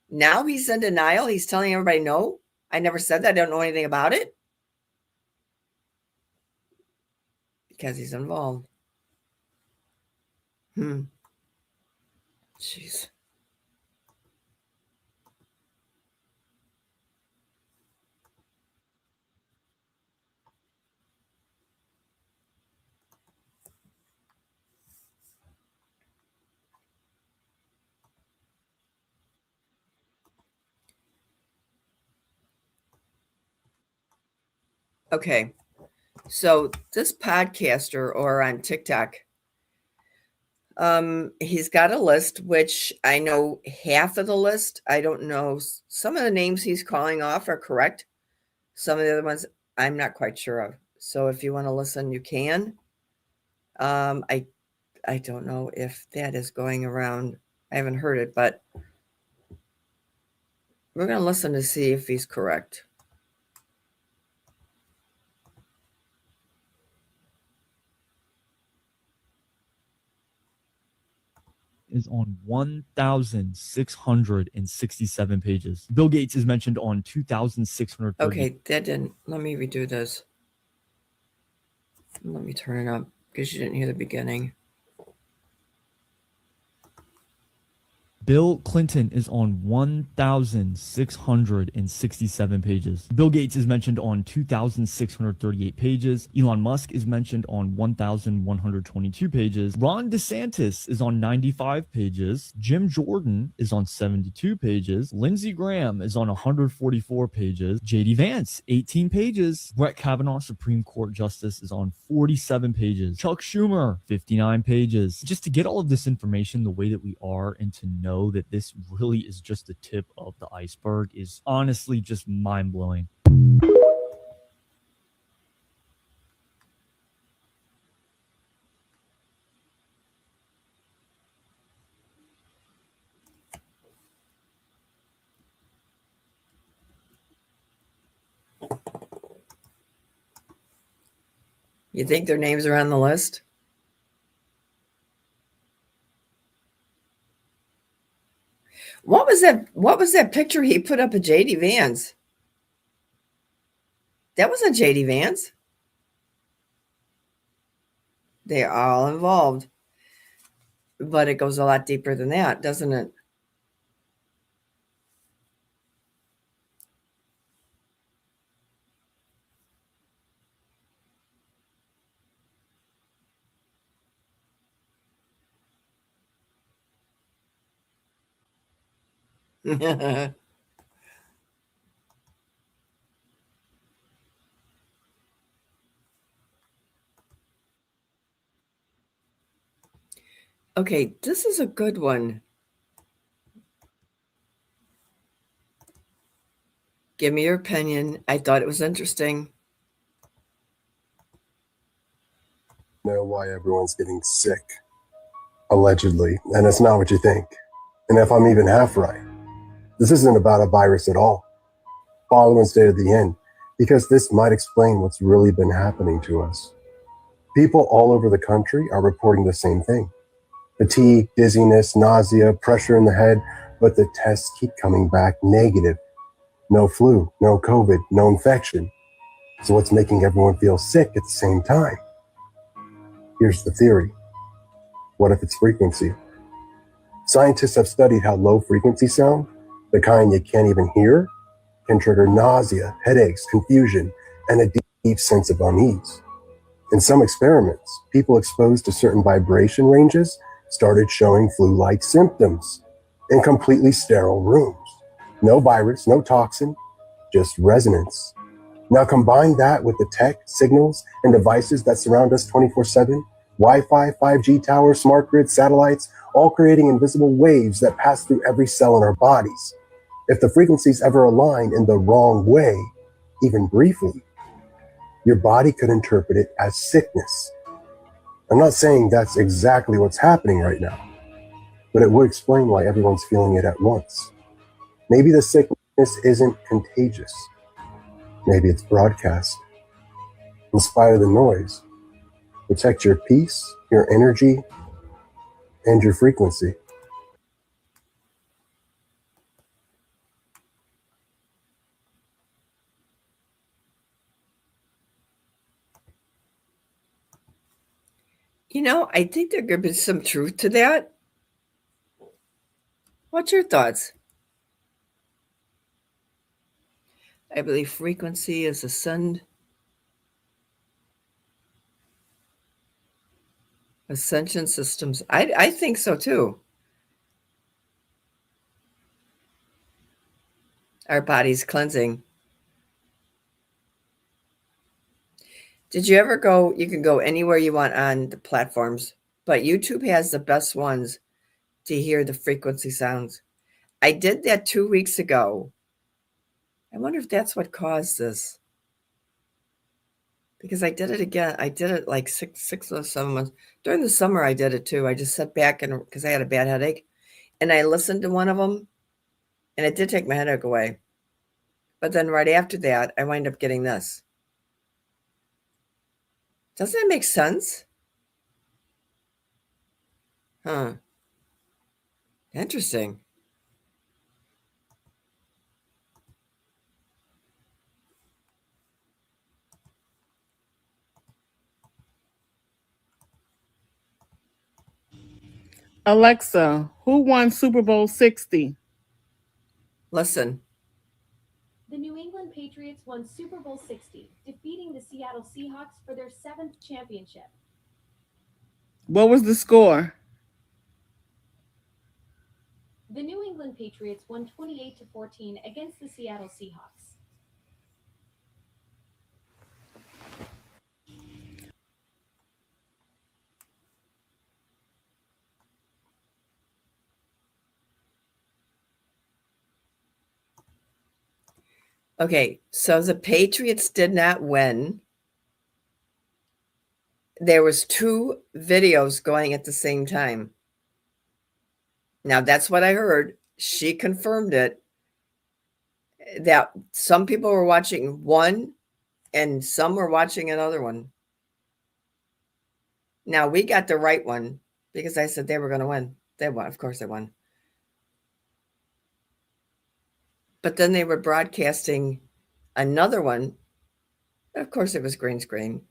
Now he's in denial. He's telling everybody, no, I never said that. I don't know anything about it. Because he's involved. Jeez. Okay. So this podcaster or on TikTok, he's got a list, which I know half of the list. I don't know. Some of the names he's calling off are correct. Some of the other ones I'm not quite sure of. So if you want to listen, you can. I don't know if that is going around. I haven't heard it, but we're going to listen to see if he's correct. Is on 1,667 pages. Bill Gates is mentioned on 2,630. Okay, that didn't. Let me redo this. Let me turn it up because you didn't hear the beginning. Bill Clinton is on 1,667 pages. Bill Gates is mentioned on 2,638 pages. Elon Musk is mentioned on 1,122 pages. Ron DeSantis is on 95 pages. Jim Jordan is on 72 pages. Lindsey Graham is on 144 pages. JD Vance, 18 pages. Brett Kavanaugh, Supreme Court Justice, is on 47 pages. Chuck Schumer, 59 pages. Just to get all of this information the way that we are and to know that this really is just the tip of the iceberg is honestly just mind-blowing. You think their names are on the list? What was that picture he put up of JD Vance? That wasn't JD Vance. They're all involved. But it goes a lot deeper than that, doesn't it? Okay, this is a good one. Give me your opinion. I thought it was interesting. Know why everyone's getting sick, allegedly, and it's not what you think. And if I'm even half right, this isn't about a virus at all. Follow and stay to the end, because this might explain what's really been happening to us. People all over the country are reporting the same thing. Fatigue, dizziness, nausea, pressure in the head, but the tests keep coming back negative. No flu, no COVID, no infection. So what's making everyone feel sick at the same time? Here's the theory. What if it's frequency? Scientists have studied how low frequency sound, the kind you can't even hear, can trigger nausea, headaches, confusion, and a deep sense of unease. In some experiments, people exposed to certain vibration ranges started showing flu-like symptoms in completely sterile rooms. No virus, no toxin, just resonance. Now combine that with the tech, signals, and devices that surround us 24/7, Wi-Fi, 5G towers, smart grid, satellites, all creating invisible waves that pass through every cell in our bodies. If the frequencies ever align in the wrong way, even briefly, your body could interpret it as sickness. I'm not saying that's exactly what's happening right now, but it would explain why everyone's feeling it at once. Maybe the sickness isn't contagious. Maybe it's broadcast. In spite of the noise, Protect your peace, your energy, and your frequency. You know, I think there could be some truth to that. What's your thoughts? I believe frequency is ascension systems. I think so too. Our body's cleansing. Did you ever go? You can go anywhere you want on the platforms, but YouTube has the best ones to hear the frequency sounds. I did that 2 weeks ago. I wonder if that's what caused this. Because I did it again. I did it like six or 7 months. During the summer, I did it too. I just sat back and because I had a bad headache. And I listened to one of them. And it did take my headache away. But then right after that, I wind up getting this. Doesn't that make sense? Huh. Interesting. Alexa, who won Super Bowl 60? Listen. The New England Patriots won Super Bowl 60, defeating the Seattle Seahawks for their 7th championship. What was the score? The New England Patriots won 28-14 against the Seattle Seahawks. Okay, so the Patriots did not win. There was 2 videos going at the same time. Now, that's what I heard. She confirmed it, that some people were watching one and some were watching another one. Now, we got the right one because I said they were going to win. They won. Of course they won. But then they were broadcasting another one. Of course, it was green screen.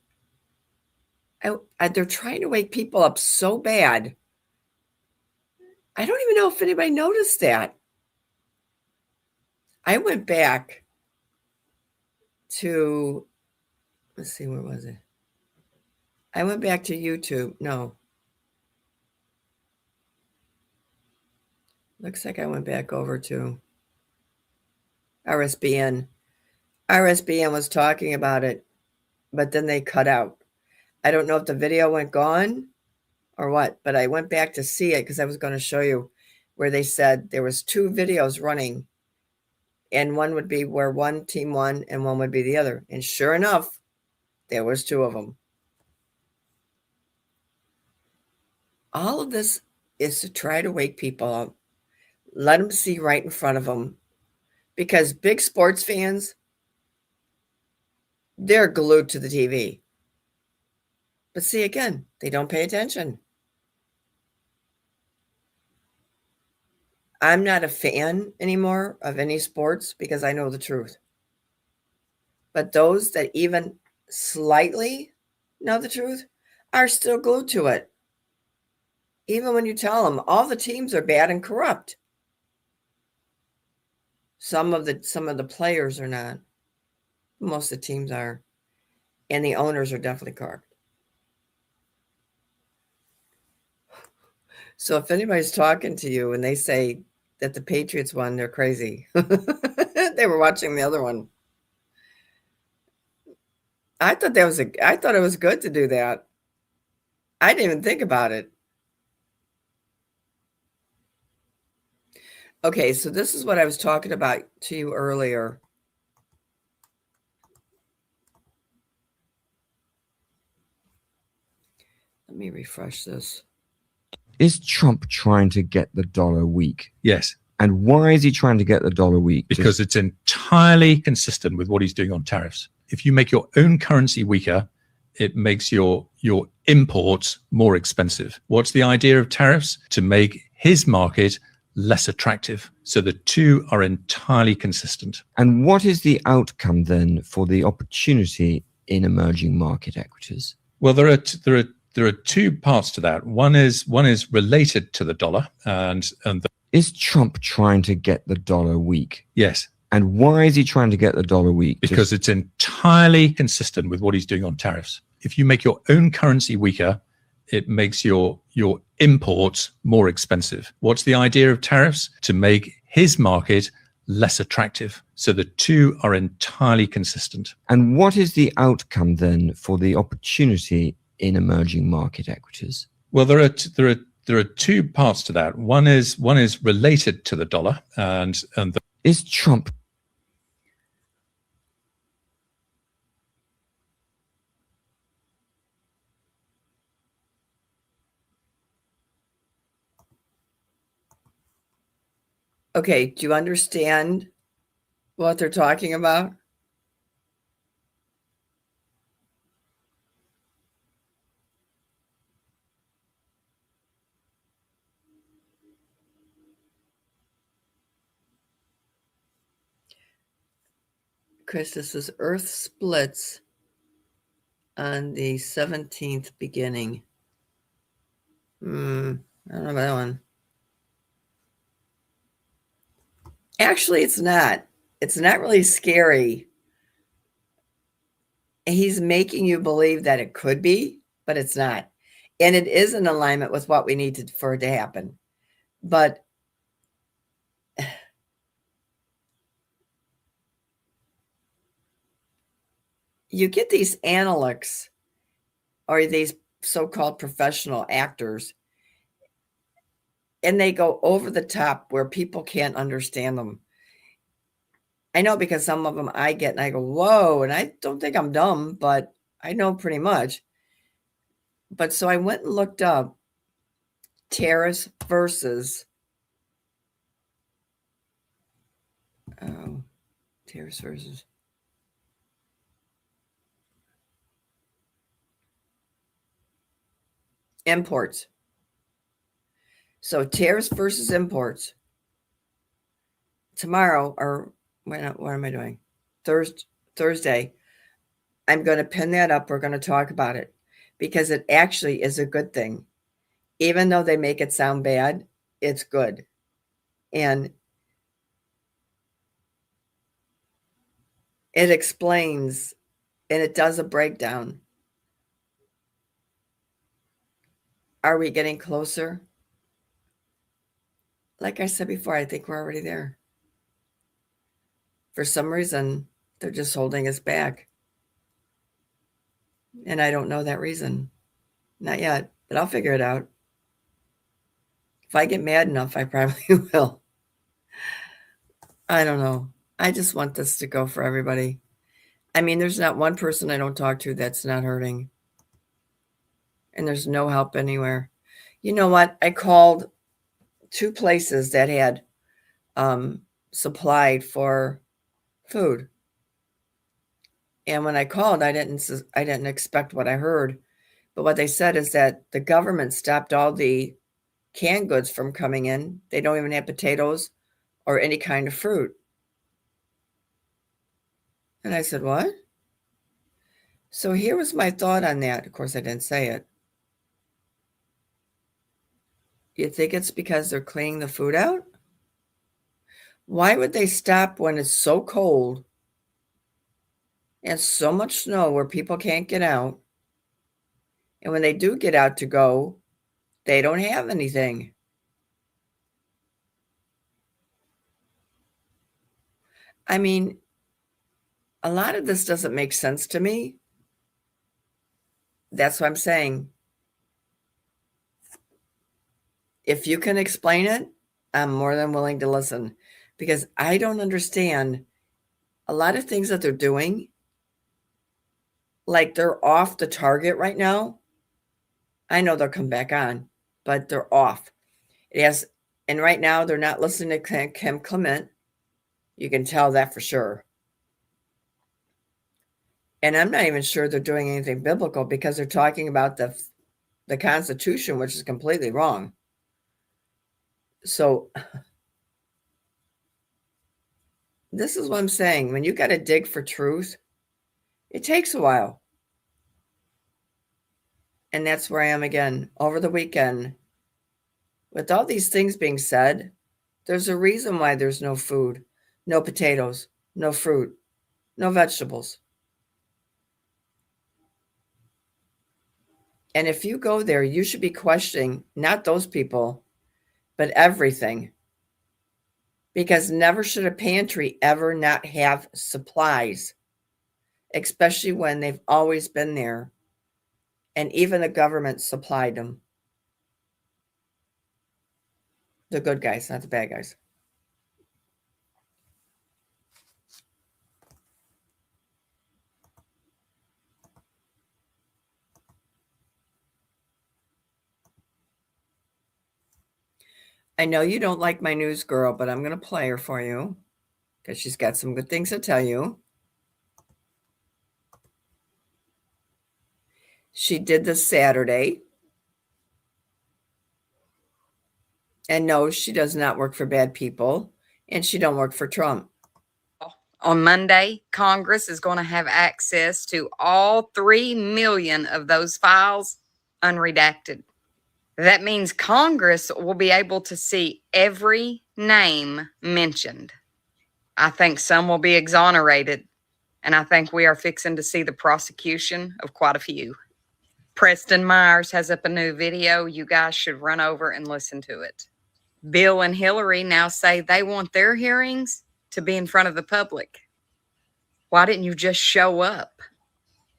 They're trying to wake people up so bad. I don't even know if anybody noticed that. I went back to, let's see, where was it? I went back to YouTube. No. Looks like I went back over to RSBN. RSBN was talking about it, but then they cut out. I don't know if the video went gone or what, but I went back to see it because I was going to show you where they said there was 2 videos running, and one would be where one team won and one would be the other. And sure enough, there was 2 of them. All of this is to try to wake people up. Let them see right in front of them. Because big sports fans, they're glued to the TV. But see, again, they don't pay attention. I'm not a fan anymore of any sports because I know the truth. But those that even slightly know the truth are still glued to it. Even when you tell them all the teams are bad and corrupt. Some of the players are not. Most of the teams are. And the owners are definitely corrupt. So if anybody's talking to you and they say that the Patriots won, they're crazy. They were watching the other one. I thought it was good to do that. I didn't even think about it. Okay, so this is what I was talking about to you earlier. Let me refresh this. Is Trump trying to get the dollar weak? Yes. And why is he trying to get the dollar weak? Because it's entirely consistent with what he's doing on tariffs. If you make your own currency weaker, it makes your imports more expensive. What's the idea of tariffs? To make his market less attractive. So the two are entirely consistent. And what is the outcome then for the opportunity in emerging market equities? Well, there are two parts to that. One is related to the dollar, and is Trump trying to get the dollar weak? Yes. And why is he trying to get the dollar weak? Because it's entirely consistent with what he's doing on tariffs. If you make your own currency weaker, it makes your imports more expensive. What's the idea of tariffs? To make his market less attractive. So the two are entirely consistent. And what is the outcome then for the opportunity in emerging market equities? Well, there are two parts to that. One is related to the dollar, and is Trump. Okay, do you understand what they're talking about? Chris, this is Earth splits on the 17th beginning. I don't know about that one. Actually, it's not. It's not really scary. He's making you believe that it could be, but it's not. And it is in alignment with what we need for it to happen. But you get these analysts or these so-called professional actors, and they go over the top where people can't understand them. I know, because some of them I get and I go, whoa, and I don't think I'm dumb, but I know pretty much. But so I went and looked up tariffs versus imports. So tariffs versus imports. Tomorrow, or what am I doing? Thursday, I'm going to pin that up. We're going to talk about it because it actually is a good thing. Even though they make it sound bad, it's good. And it explains and it does a breakdown. Are we getting closer? Like I said before, I think we're already there. For some reason, they're just holding us back. And I don't know that reason. Not yet, but I'll figure it out. If I get mad enough, I probably will. I don't know. I just want this to go for everybody. I mean, there's not one person I don't talk to that's not hurting. And there's no help anywhere. You know what? I called 2 places that had supplied for food. And when I called, I didn't expect what I heard. But what they said is that the government stopped all the canned goods from coming in. They don't even have potatoes or any kind of fruit. And I said, what? So here was my thought on that. Of course, I didn't say it. You think it's because they're cleaning the food out? Why would they stop when it's so cold and so much snow where people can't get out? And when they do get out to go, they don't have anything. I mean, a lot of this doesn't make sense to me. That's what I'm saying. If you can explain it, I'm more than willing to listen, because I don't understand a lot of things that they're doing. Like, they're off the target right now. I know they'll come back on, but they're off. And right now they're not listening to Kim Clement. You can tell that for sure. And I'm not even sure they're doing anything biblical because they're talking about the Constitution, which is completely wrong. So this is what I'm saying. When you got to dig for truth, it takes a while. And that's where I am again over the weekend. With all these things being said, there's a reason why there's no food, no potatoes, no fruit, no vegetables. And if you go there, you should be questioning not those people, but everything. Because never should a pantry ever not have supplies, especially when they've always been there. And even the government supplied them. The good guys, not the bad guys. I know you don't like my news girl, but I'm going to play her for you because she's got some good things to tell you. She did this Saturday. And no, she does not work for bad people. And she don't work for Trump. On Monday, Congress is going to have access to all 3 million of those files unredacted. That means Congress will be able to see every name mentioned. I think some will be exonerated, and I think we are fixing to see the prosecution of quite a few. Preston Myers has up a new video. You guys should run over and listen to it. Bill and Hillary now say they want their hearings to be in front of the public. Why didn't you just show up?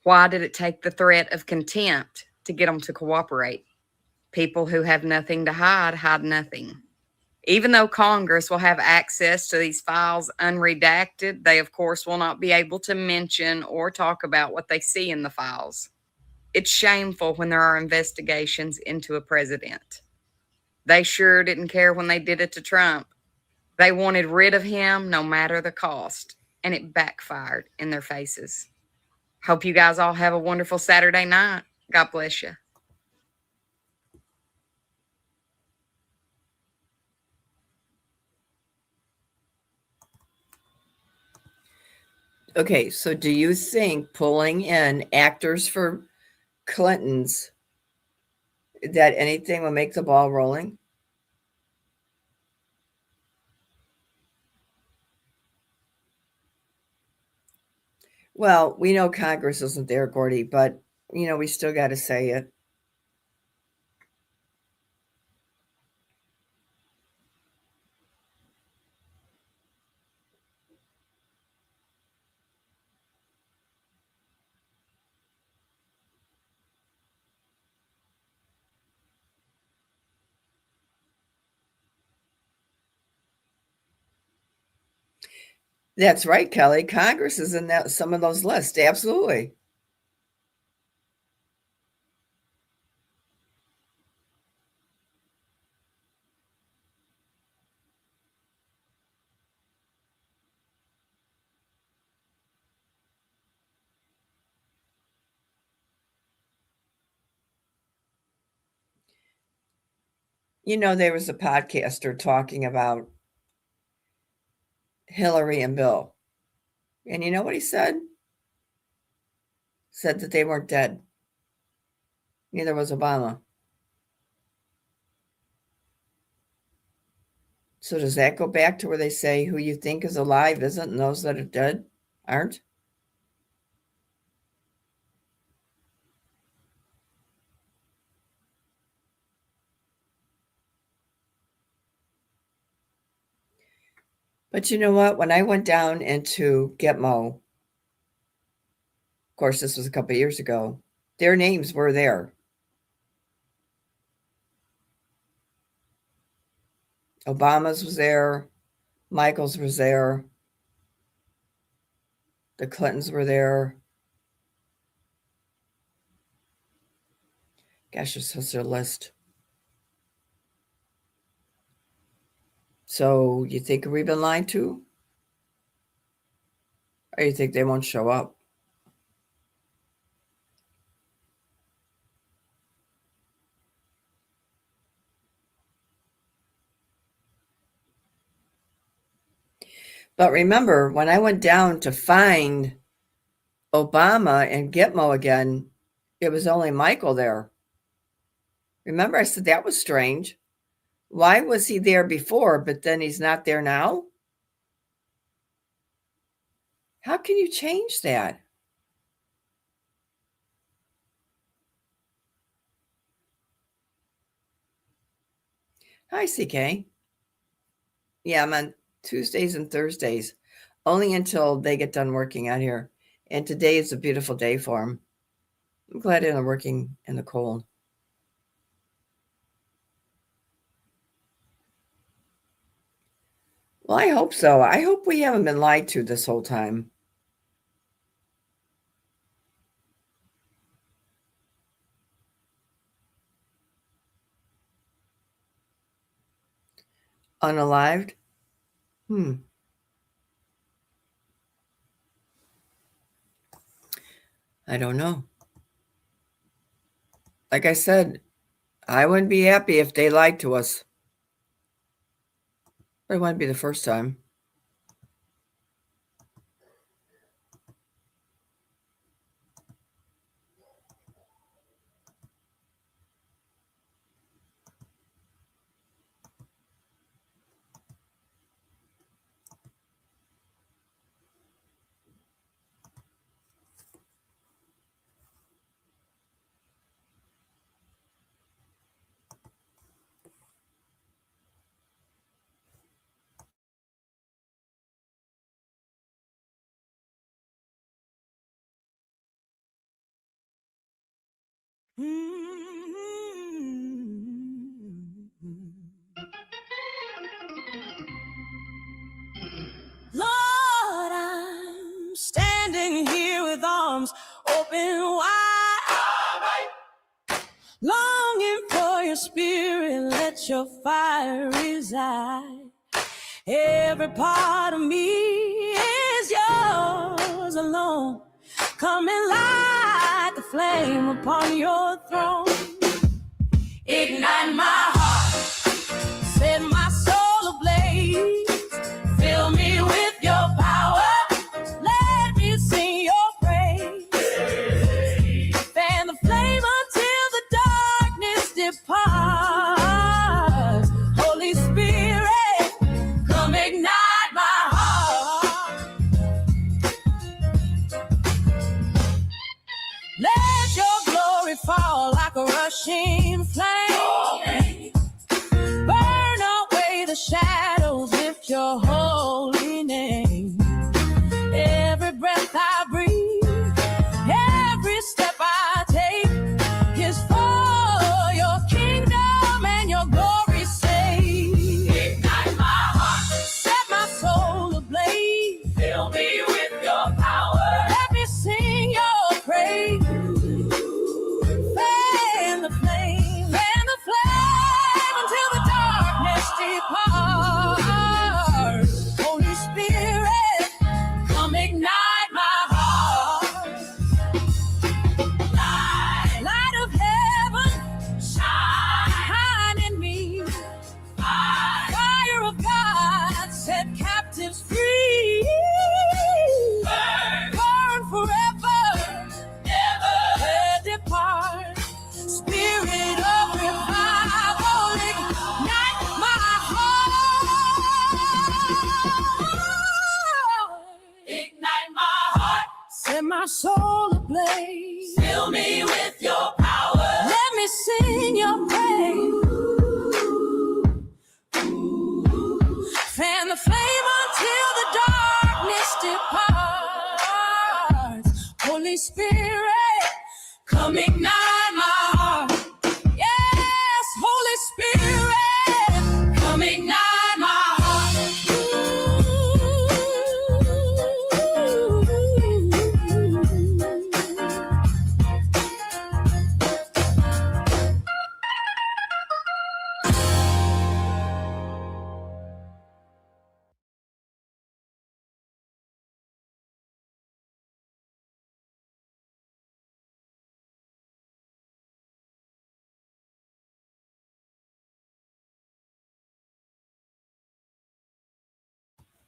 Why did it take the threat of contempt to get them to cooperate? People who have nothing to hide, hide nothing. Even though Congress will have access to these files unredacted, they, of course, will not be able to mention or talk about what they see in the files. It's shameful when there are investigations into a president. They sure didn't care when they did it to Trump. They wanted rid of him no matter the cost, and it backfired in their faces. Hope you guys all have a wonderful Saturday night. God bless you. Okay, so do you think pulling in actors for Clintons, that anything will make the ball rolling? Well, we know Congress isn't there, Gordy, but, you know, we still got to say it. That's right, Kelly. Congress is in that some of those lists. Absolutely. You know, there was a podcaster talking about Hillary and Bill. And you know what he said? Said that they weren't dead. Neither was Obama. So does that go back to where they say who you think is alive isn't and those that are dead aren't? But you know what? When I went down into Gitmo, of course, this was a couple of years ago, their names were there. Obama's was there. Michael's was there. The Clintons were there. Gosh, this was their list. So you think we've been lied to? Or you think they won't show up? But remember, when I went down to find Obama and Gitmo again, it was only Michael there. Remember, I said that was strange. Why was he there before, but then he's not there now? How can you change that? Hi, CK. Yeah, I'm on Tuesdays and Thursdays, only until they get done working out here. And today is a beautiful day for them. I'm glad they're not working in the cold. Well, I hope so. I hope we haven't been lied to this whole time. Unalived? I don't know. Like I said, I wouldn't be happy if they lied to us. But it wouldn't be the first time. Lord, I'm standing here with arms open wide, longing for your spirit, let your fire reside. Every part of me is yours alone. Come and light the flame upon your throne. Ignite my heart, set my soul ablaze. Fill me with your power, let me sing your praise. Fan the flame until the darkness departs. Holy Spirit, come ignite my heart. Let your glory fall like a rushing flame. Burn away the shadows, lift your holy name. Every breath I breathe, every step I take is for your kingdom and your glory's sake. Ignite my heart, set my soul ablaze. Fill me with your power, let me sing your praise. Fan the flame until the darkness departs. Holy Spirit, come ignite my heart. Light of heaven, shine in me. Fire of God, set captives free. Burn forever, never depart. Spirit of revival, ignite my heart. Ignite my heart, set my soul ablaze. Fill me with your power, let me sing your praise. Fan the flame until the darkness departs. Holy Spirit, come ignite my heart. Yes, Holy Spirit, come ignite my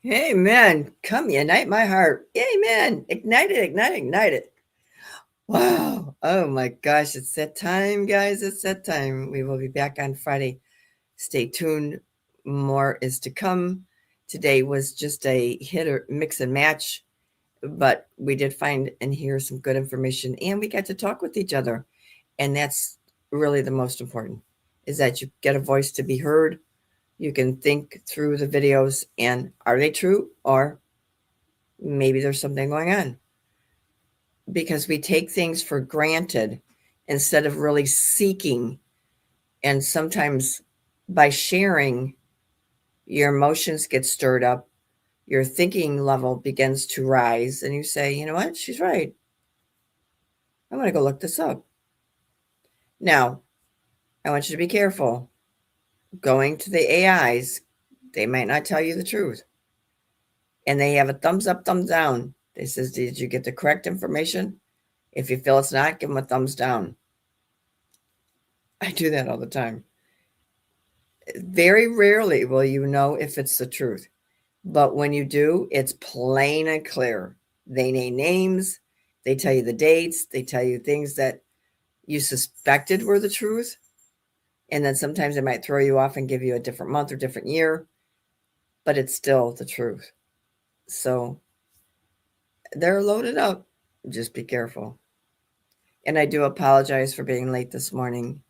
Amen. Come unite my heart. Amen. Ignite it, ignite it, ignite it. Wow. Oh my gosh. It's that time, guys. It's that time. We will be back on Friday. Stay tuned. More is to come. Today was just a hit or mix and match, but we did find and hear some good information, and we got to talk with each other. And that's really the most important, is that you get a voice to be heard. You can think through the videos, and are they true, or maybe there's something going on? Because we take things for granted instead of really seeking. And sometimes by sharing, your emotions get stirred up, your thinking level begins to rise, and you say, you know what, she's right. I'm going to go look this up. Now, I want you to be careful. Going to the AIs, they might not tell you the truth. And they have a thumbs up, thumbs down. They says, did you get the correct information? If you feel it's not, give them a thumbs down. I do that all the time. Very rarely will you know if it's the truth. But when you do, it's plain and clear. They name names. They tell you the dates. They tell you things that you suspected were the truth. And then sometimes they might throw you off and give you a different month or different year. But it's still the truth. So they're loaded up. Just be careful. And I do apologize for being late this morning.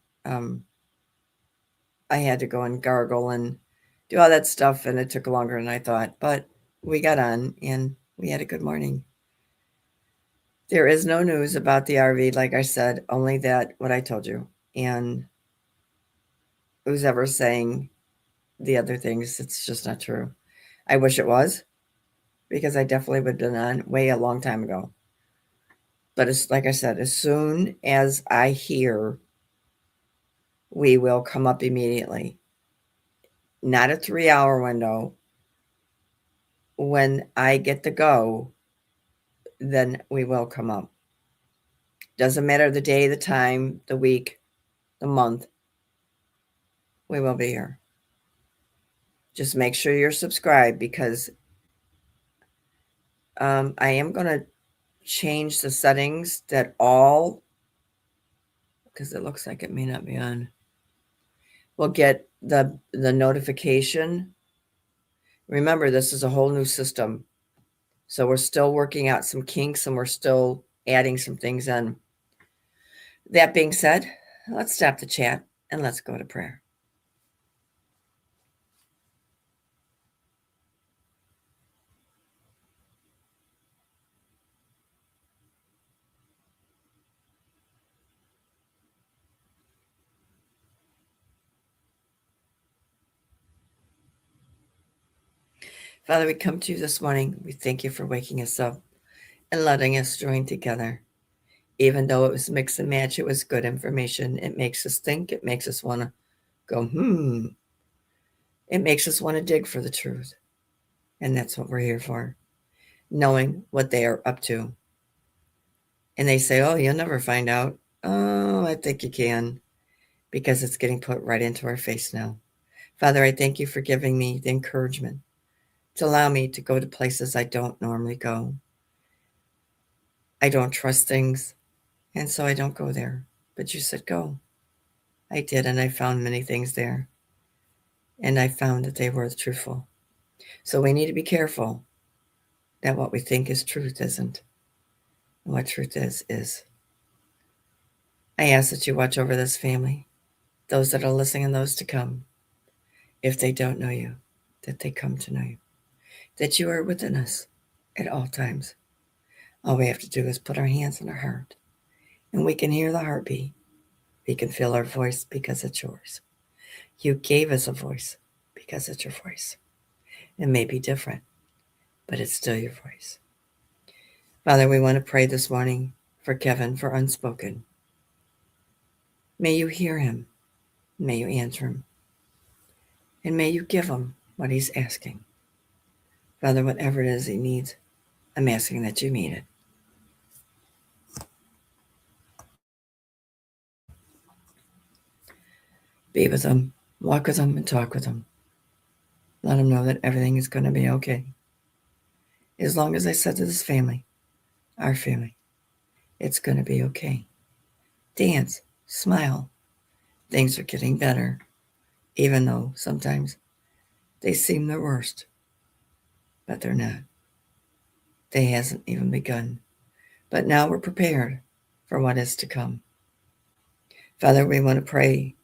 I had to go and gargle and do all that stuff, and it took longer than I thought. But we got on, and we had a good morning. There is no news about the RV, like I said, only that what I told you. And who's ever saying the other things, it's just not true. I wish it was, because I definitely would have been on way a long time ago. But it's like I said, as soon as I hear, we will come up immediately. Not a 3-hour window. When I get the go, then we will come up. Doesn't matter the day, the time, the week, the month. We will be here. Just make sure you're subscribed, because I am going to change the settings that all, because it looks like it may not be on, will get the notification. Remember, this is a whole new system. So we're still working out some kinks, and we're still adding some things in. That being said, let's stop the chat and let's go to prayer. Father, we come to you this morning. We thank you for waking us up and letting us join together. Even though it was mix and match, it was good information. It makes us think. It makes us want to go, It makes us want to dig for the truth. And that's what we're here for, knowing what they are up to. And they say, oh, you'll never find out. Oh, I think you can, because it's getting put right into our face now. Father, I thank you for giving me the encouragement to allow me to go to places I don't normally go. I don't trust things, and so I don't go there. But you said go. I did, and I found many things there. And I found that they were truthful. So we need to be careful that what we think is truth isn't. And what truth is. I ask that you watch over this family, those that are listening and those to come. If they don't know you, that they come to know you. That you are within us at all times. All we have to do is put our hands on our heart, and we can hear the heartbeat. We can feel our voice, because it's yours. You gave us a voice because it's your voice. It may be different, but it's still your voice. Father, we want to pray this morning for Kevin, for Unspoken. May you hear him. May you answer him. And may you give him what he's asking. Father, whatever it is he needs, I'm asking that you meet it. Be with him, walk with him, and talk with him. Let him know that everything is going to be okay. As long as I said to this family, our family, it's going to be okay. Dance, smile. Things are getting better, even though sometimes they seem the worst. But they're not. Day hasn't even begun. But now we're prepared for what is to come. Father, we want to pray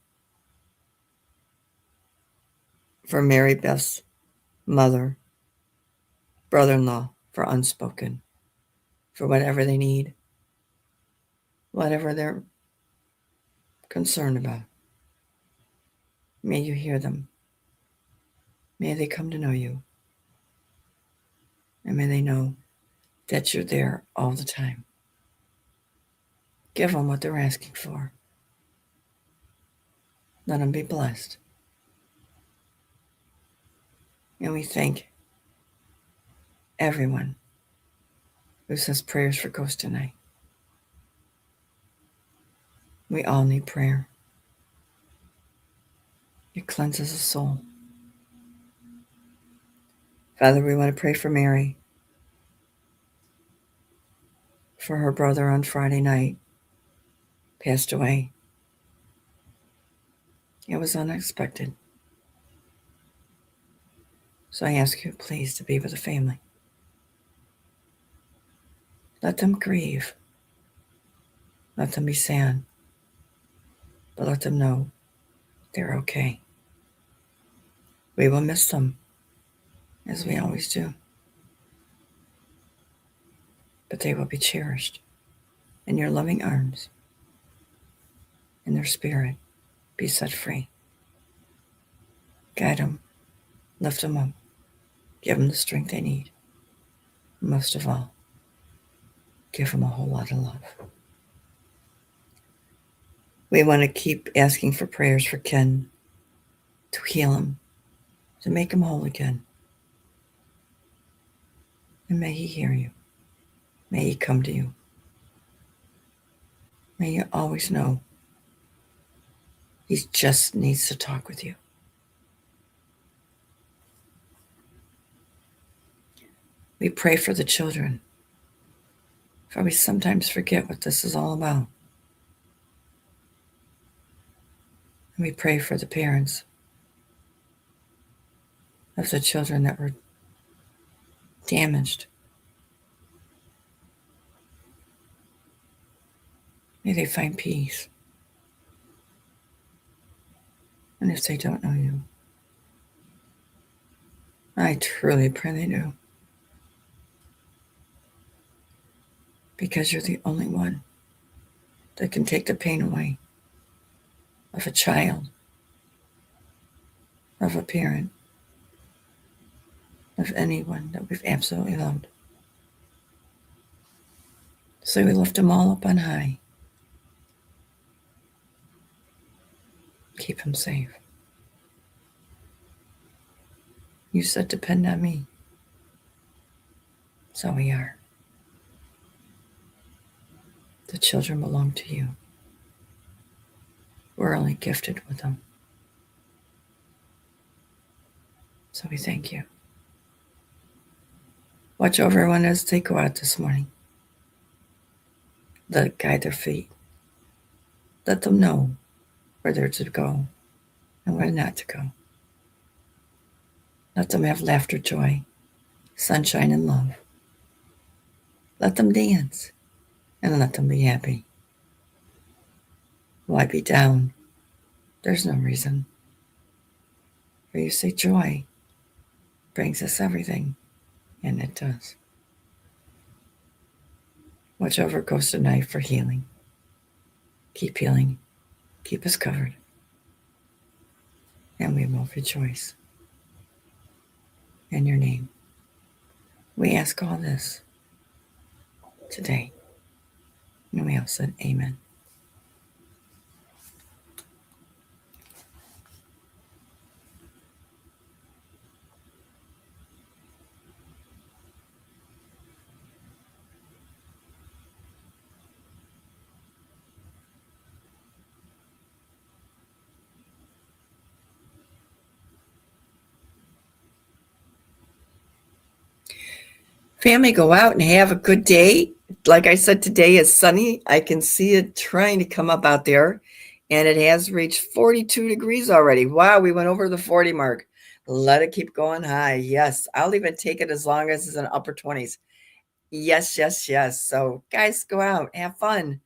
for Mary Beth's mother, brother-in-law, for unspoken, for whatever they need, whatever they're concerned about. May you hear them. May they come to know you. And may they know that you're there all the time. Give them what they're asking for. Let them be blessed. And we thank everyone who says prayers for Ghost tonight. We all need prayer. It cleanses the soul. Father, we want to pray for Mary, for her brother on Friday night passed away. It was unexpected. So I ask you, please, to be with the family. Let them grieve. Let them be sad. But let them know they're okay. We will miss them, as we always do. But they will be cherished in your loving arms, and their spirit be set free. Guide them, lift them up, give them the strength they need. Most of all, give them a whole lot of love. We want to keep asking for prayers for Ken to heal him, to make him whole again. And may he hear you. May he come to you. May you always know he just needs to talk with you. We pray for the children, for we sometimes forget what this is all about. And we pray for the parents of the children that were damaged. May they find peace. And if they don't know you, I truly pray they do. Because you're the only one that can take the pain away of a child, of a parent, of anyone that we've absolutely loved. So we lift them all up on high. Keep them safe. You said depend on me. So we are. The children belong to you. We're only gifted with them. So we thank you. Watch over everyone as they go out this morning. Let it guide their feet. Let them know where they're to go and where not to go. Let them have laughter, joy, sunshine, and love. Let them dance and let them be happy. Why be down? There's no reason. For you say joy brings us everything, and it does. Watch over Ghost tonight for healing. Keep healing. Keep us covered. And we will rejoice in your name. We ask all this today. And we all said amen. Family, go out and have a good day. Like I said, today is sunny. I can see it trying to come up out there, and it has reached 42 degrees already. Wow, we went over the 40 mark. Let it keep going high. Yes, I'll even take it as long as it's in upper 20s. Yes, yes, yes. So guys, go out, have fun.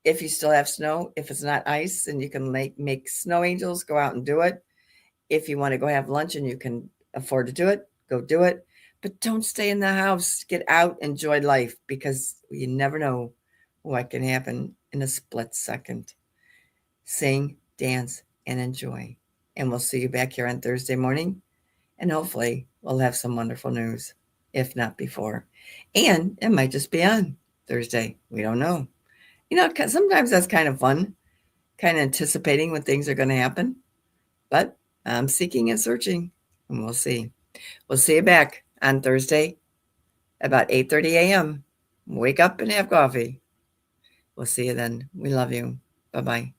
If you still have snow, if it's not ice and you can make snow angels, go out and do it. If you want to go have lunch and you can afford to do it, go do it. But don't stay in the house. Get out, enjoy life, because you never know what can happen in a split second. Sing, dance, and enjoy. And we'll see you back here on Thursday morning. And hopefully we'll have some wonderful news, if not before. And it might just be on Thursday. We don't know. You know, sometimes that's kind of fun, kind of anticipating when things are going to happen. But I'm seeking and searching, and we'll see. We'll see you back on Thursday about 8:30 a.m. Wake up and have coffee. We'll see you then. We love you. Bye-bye.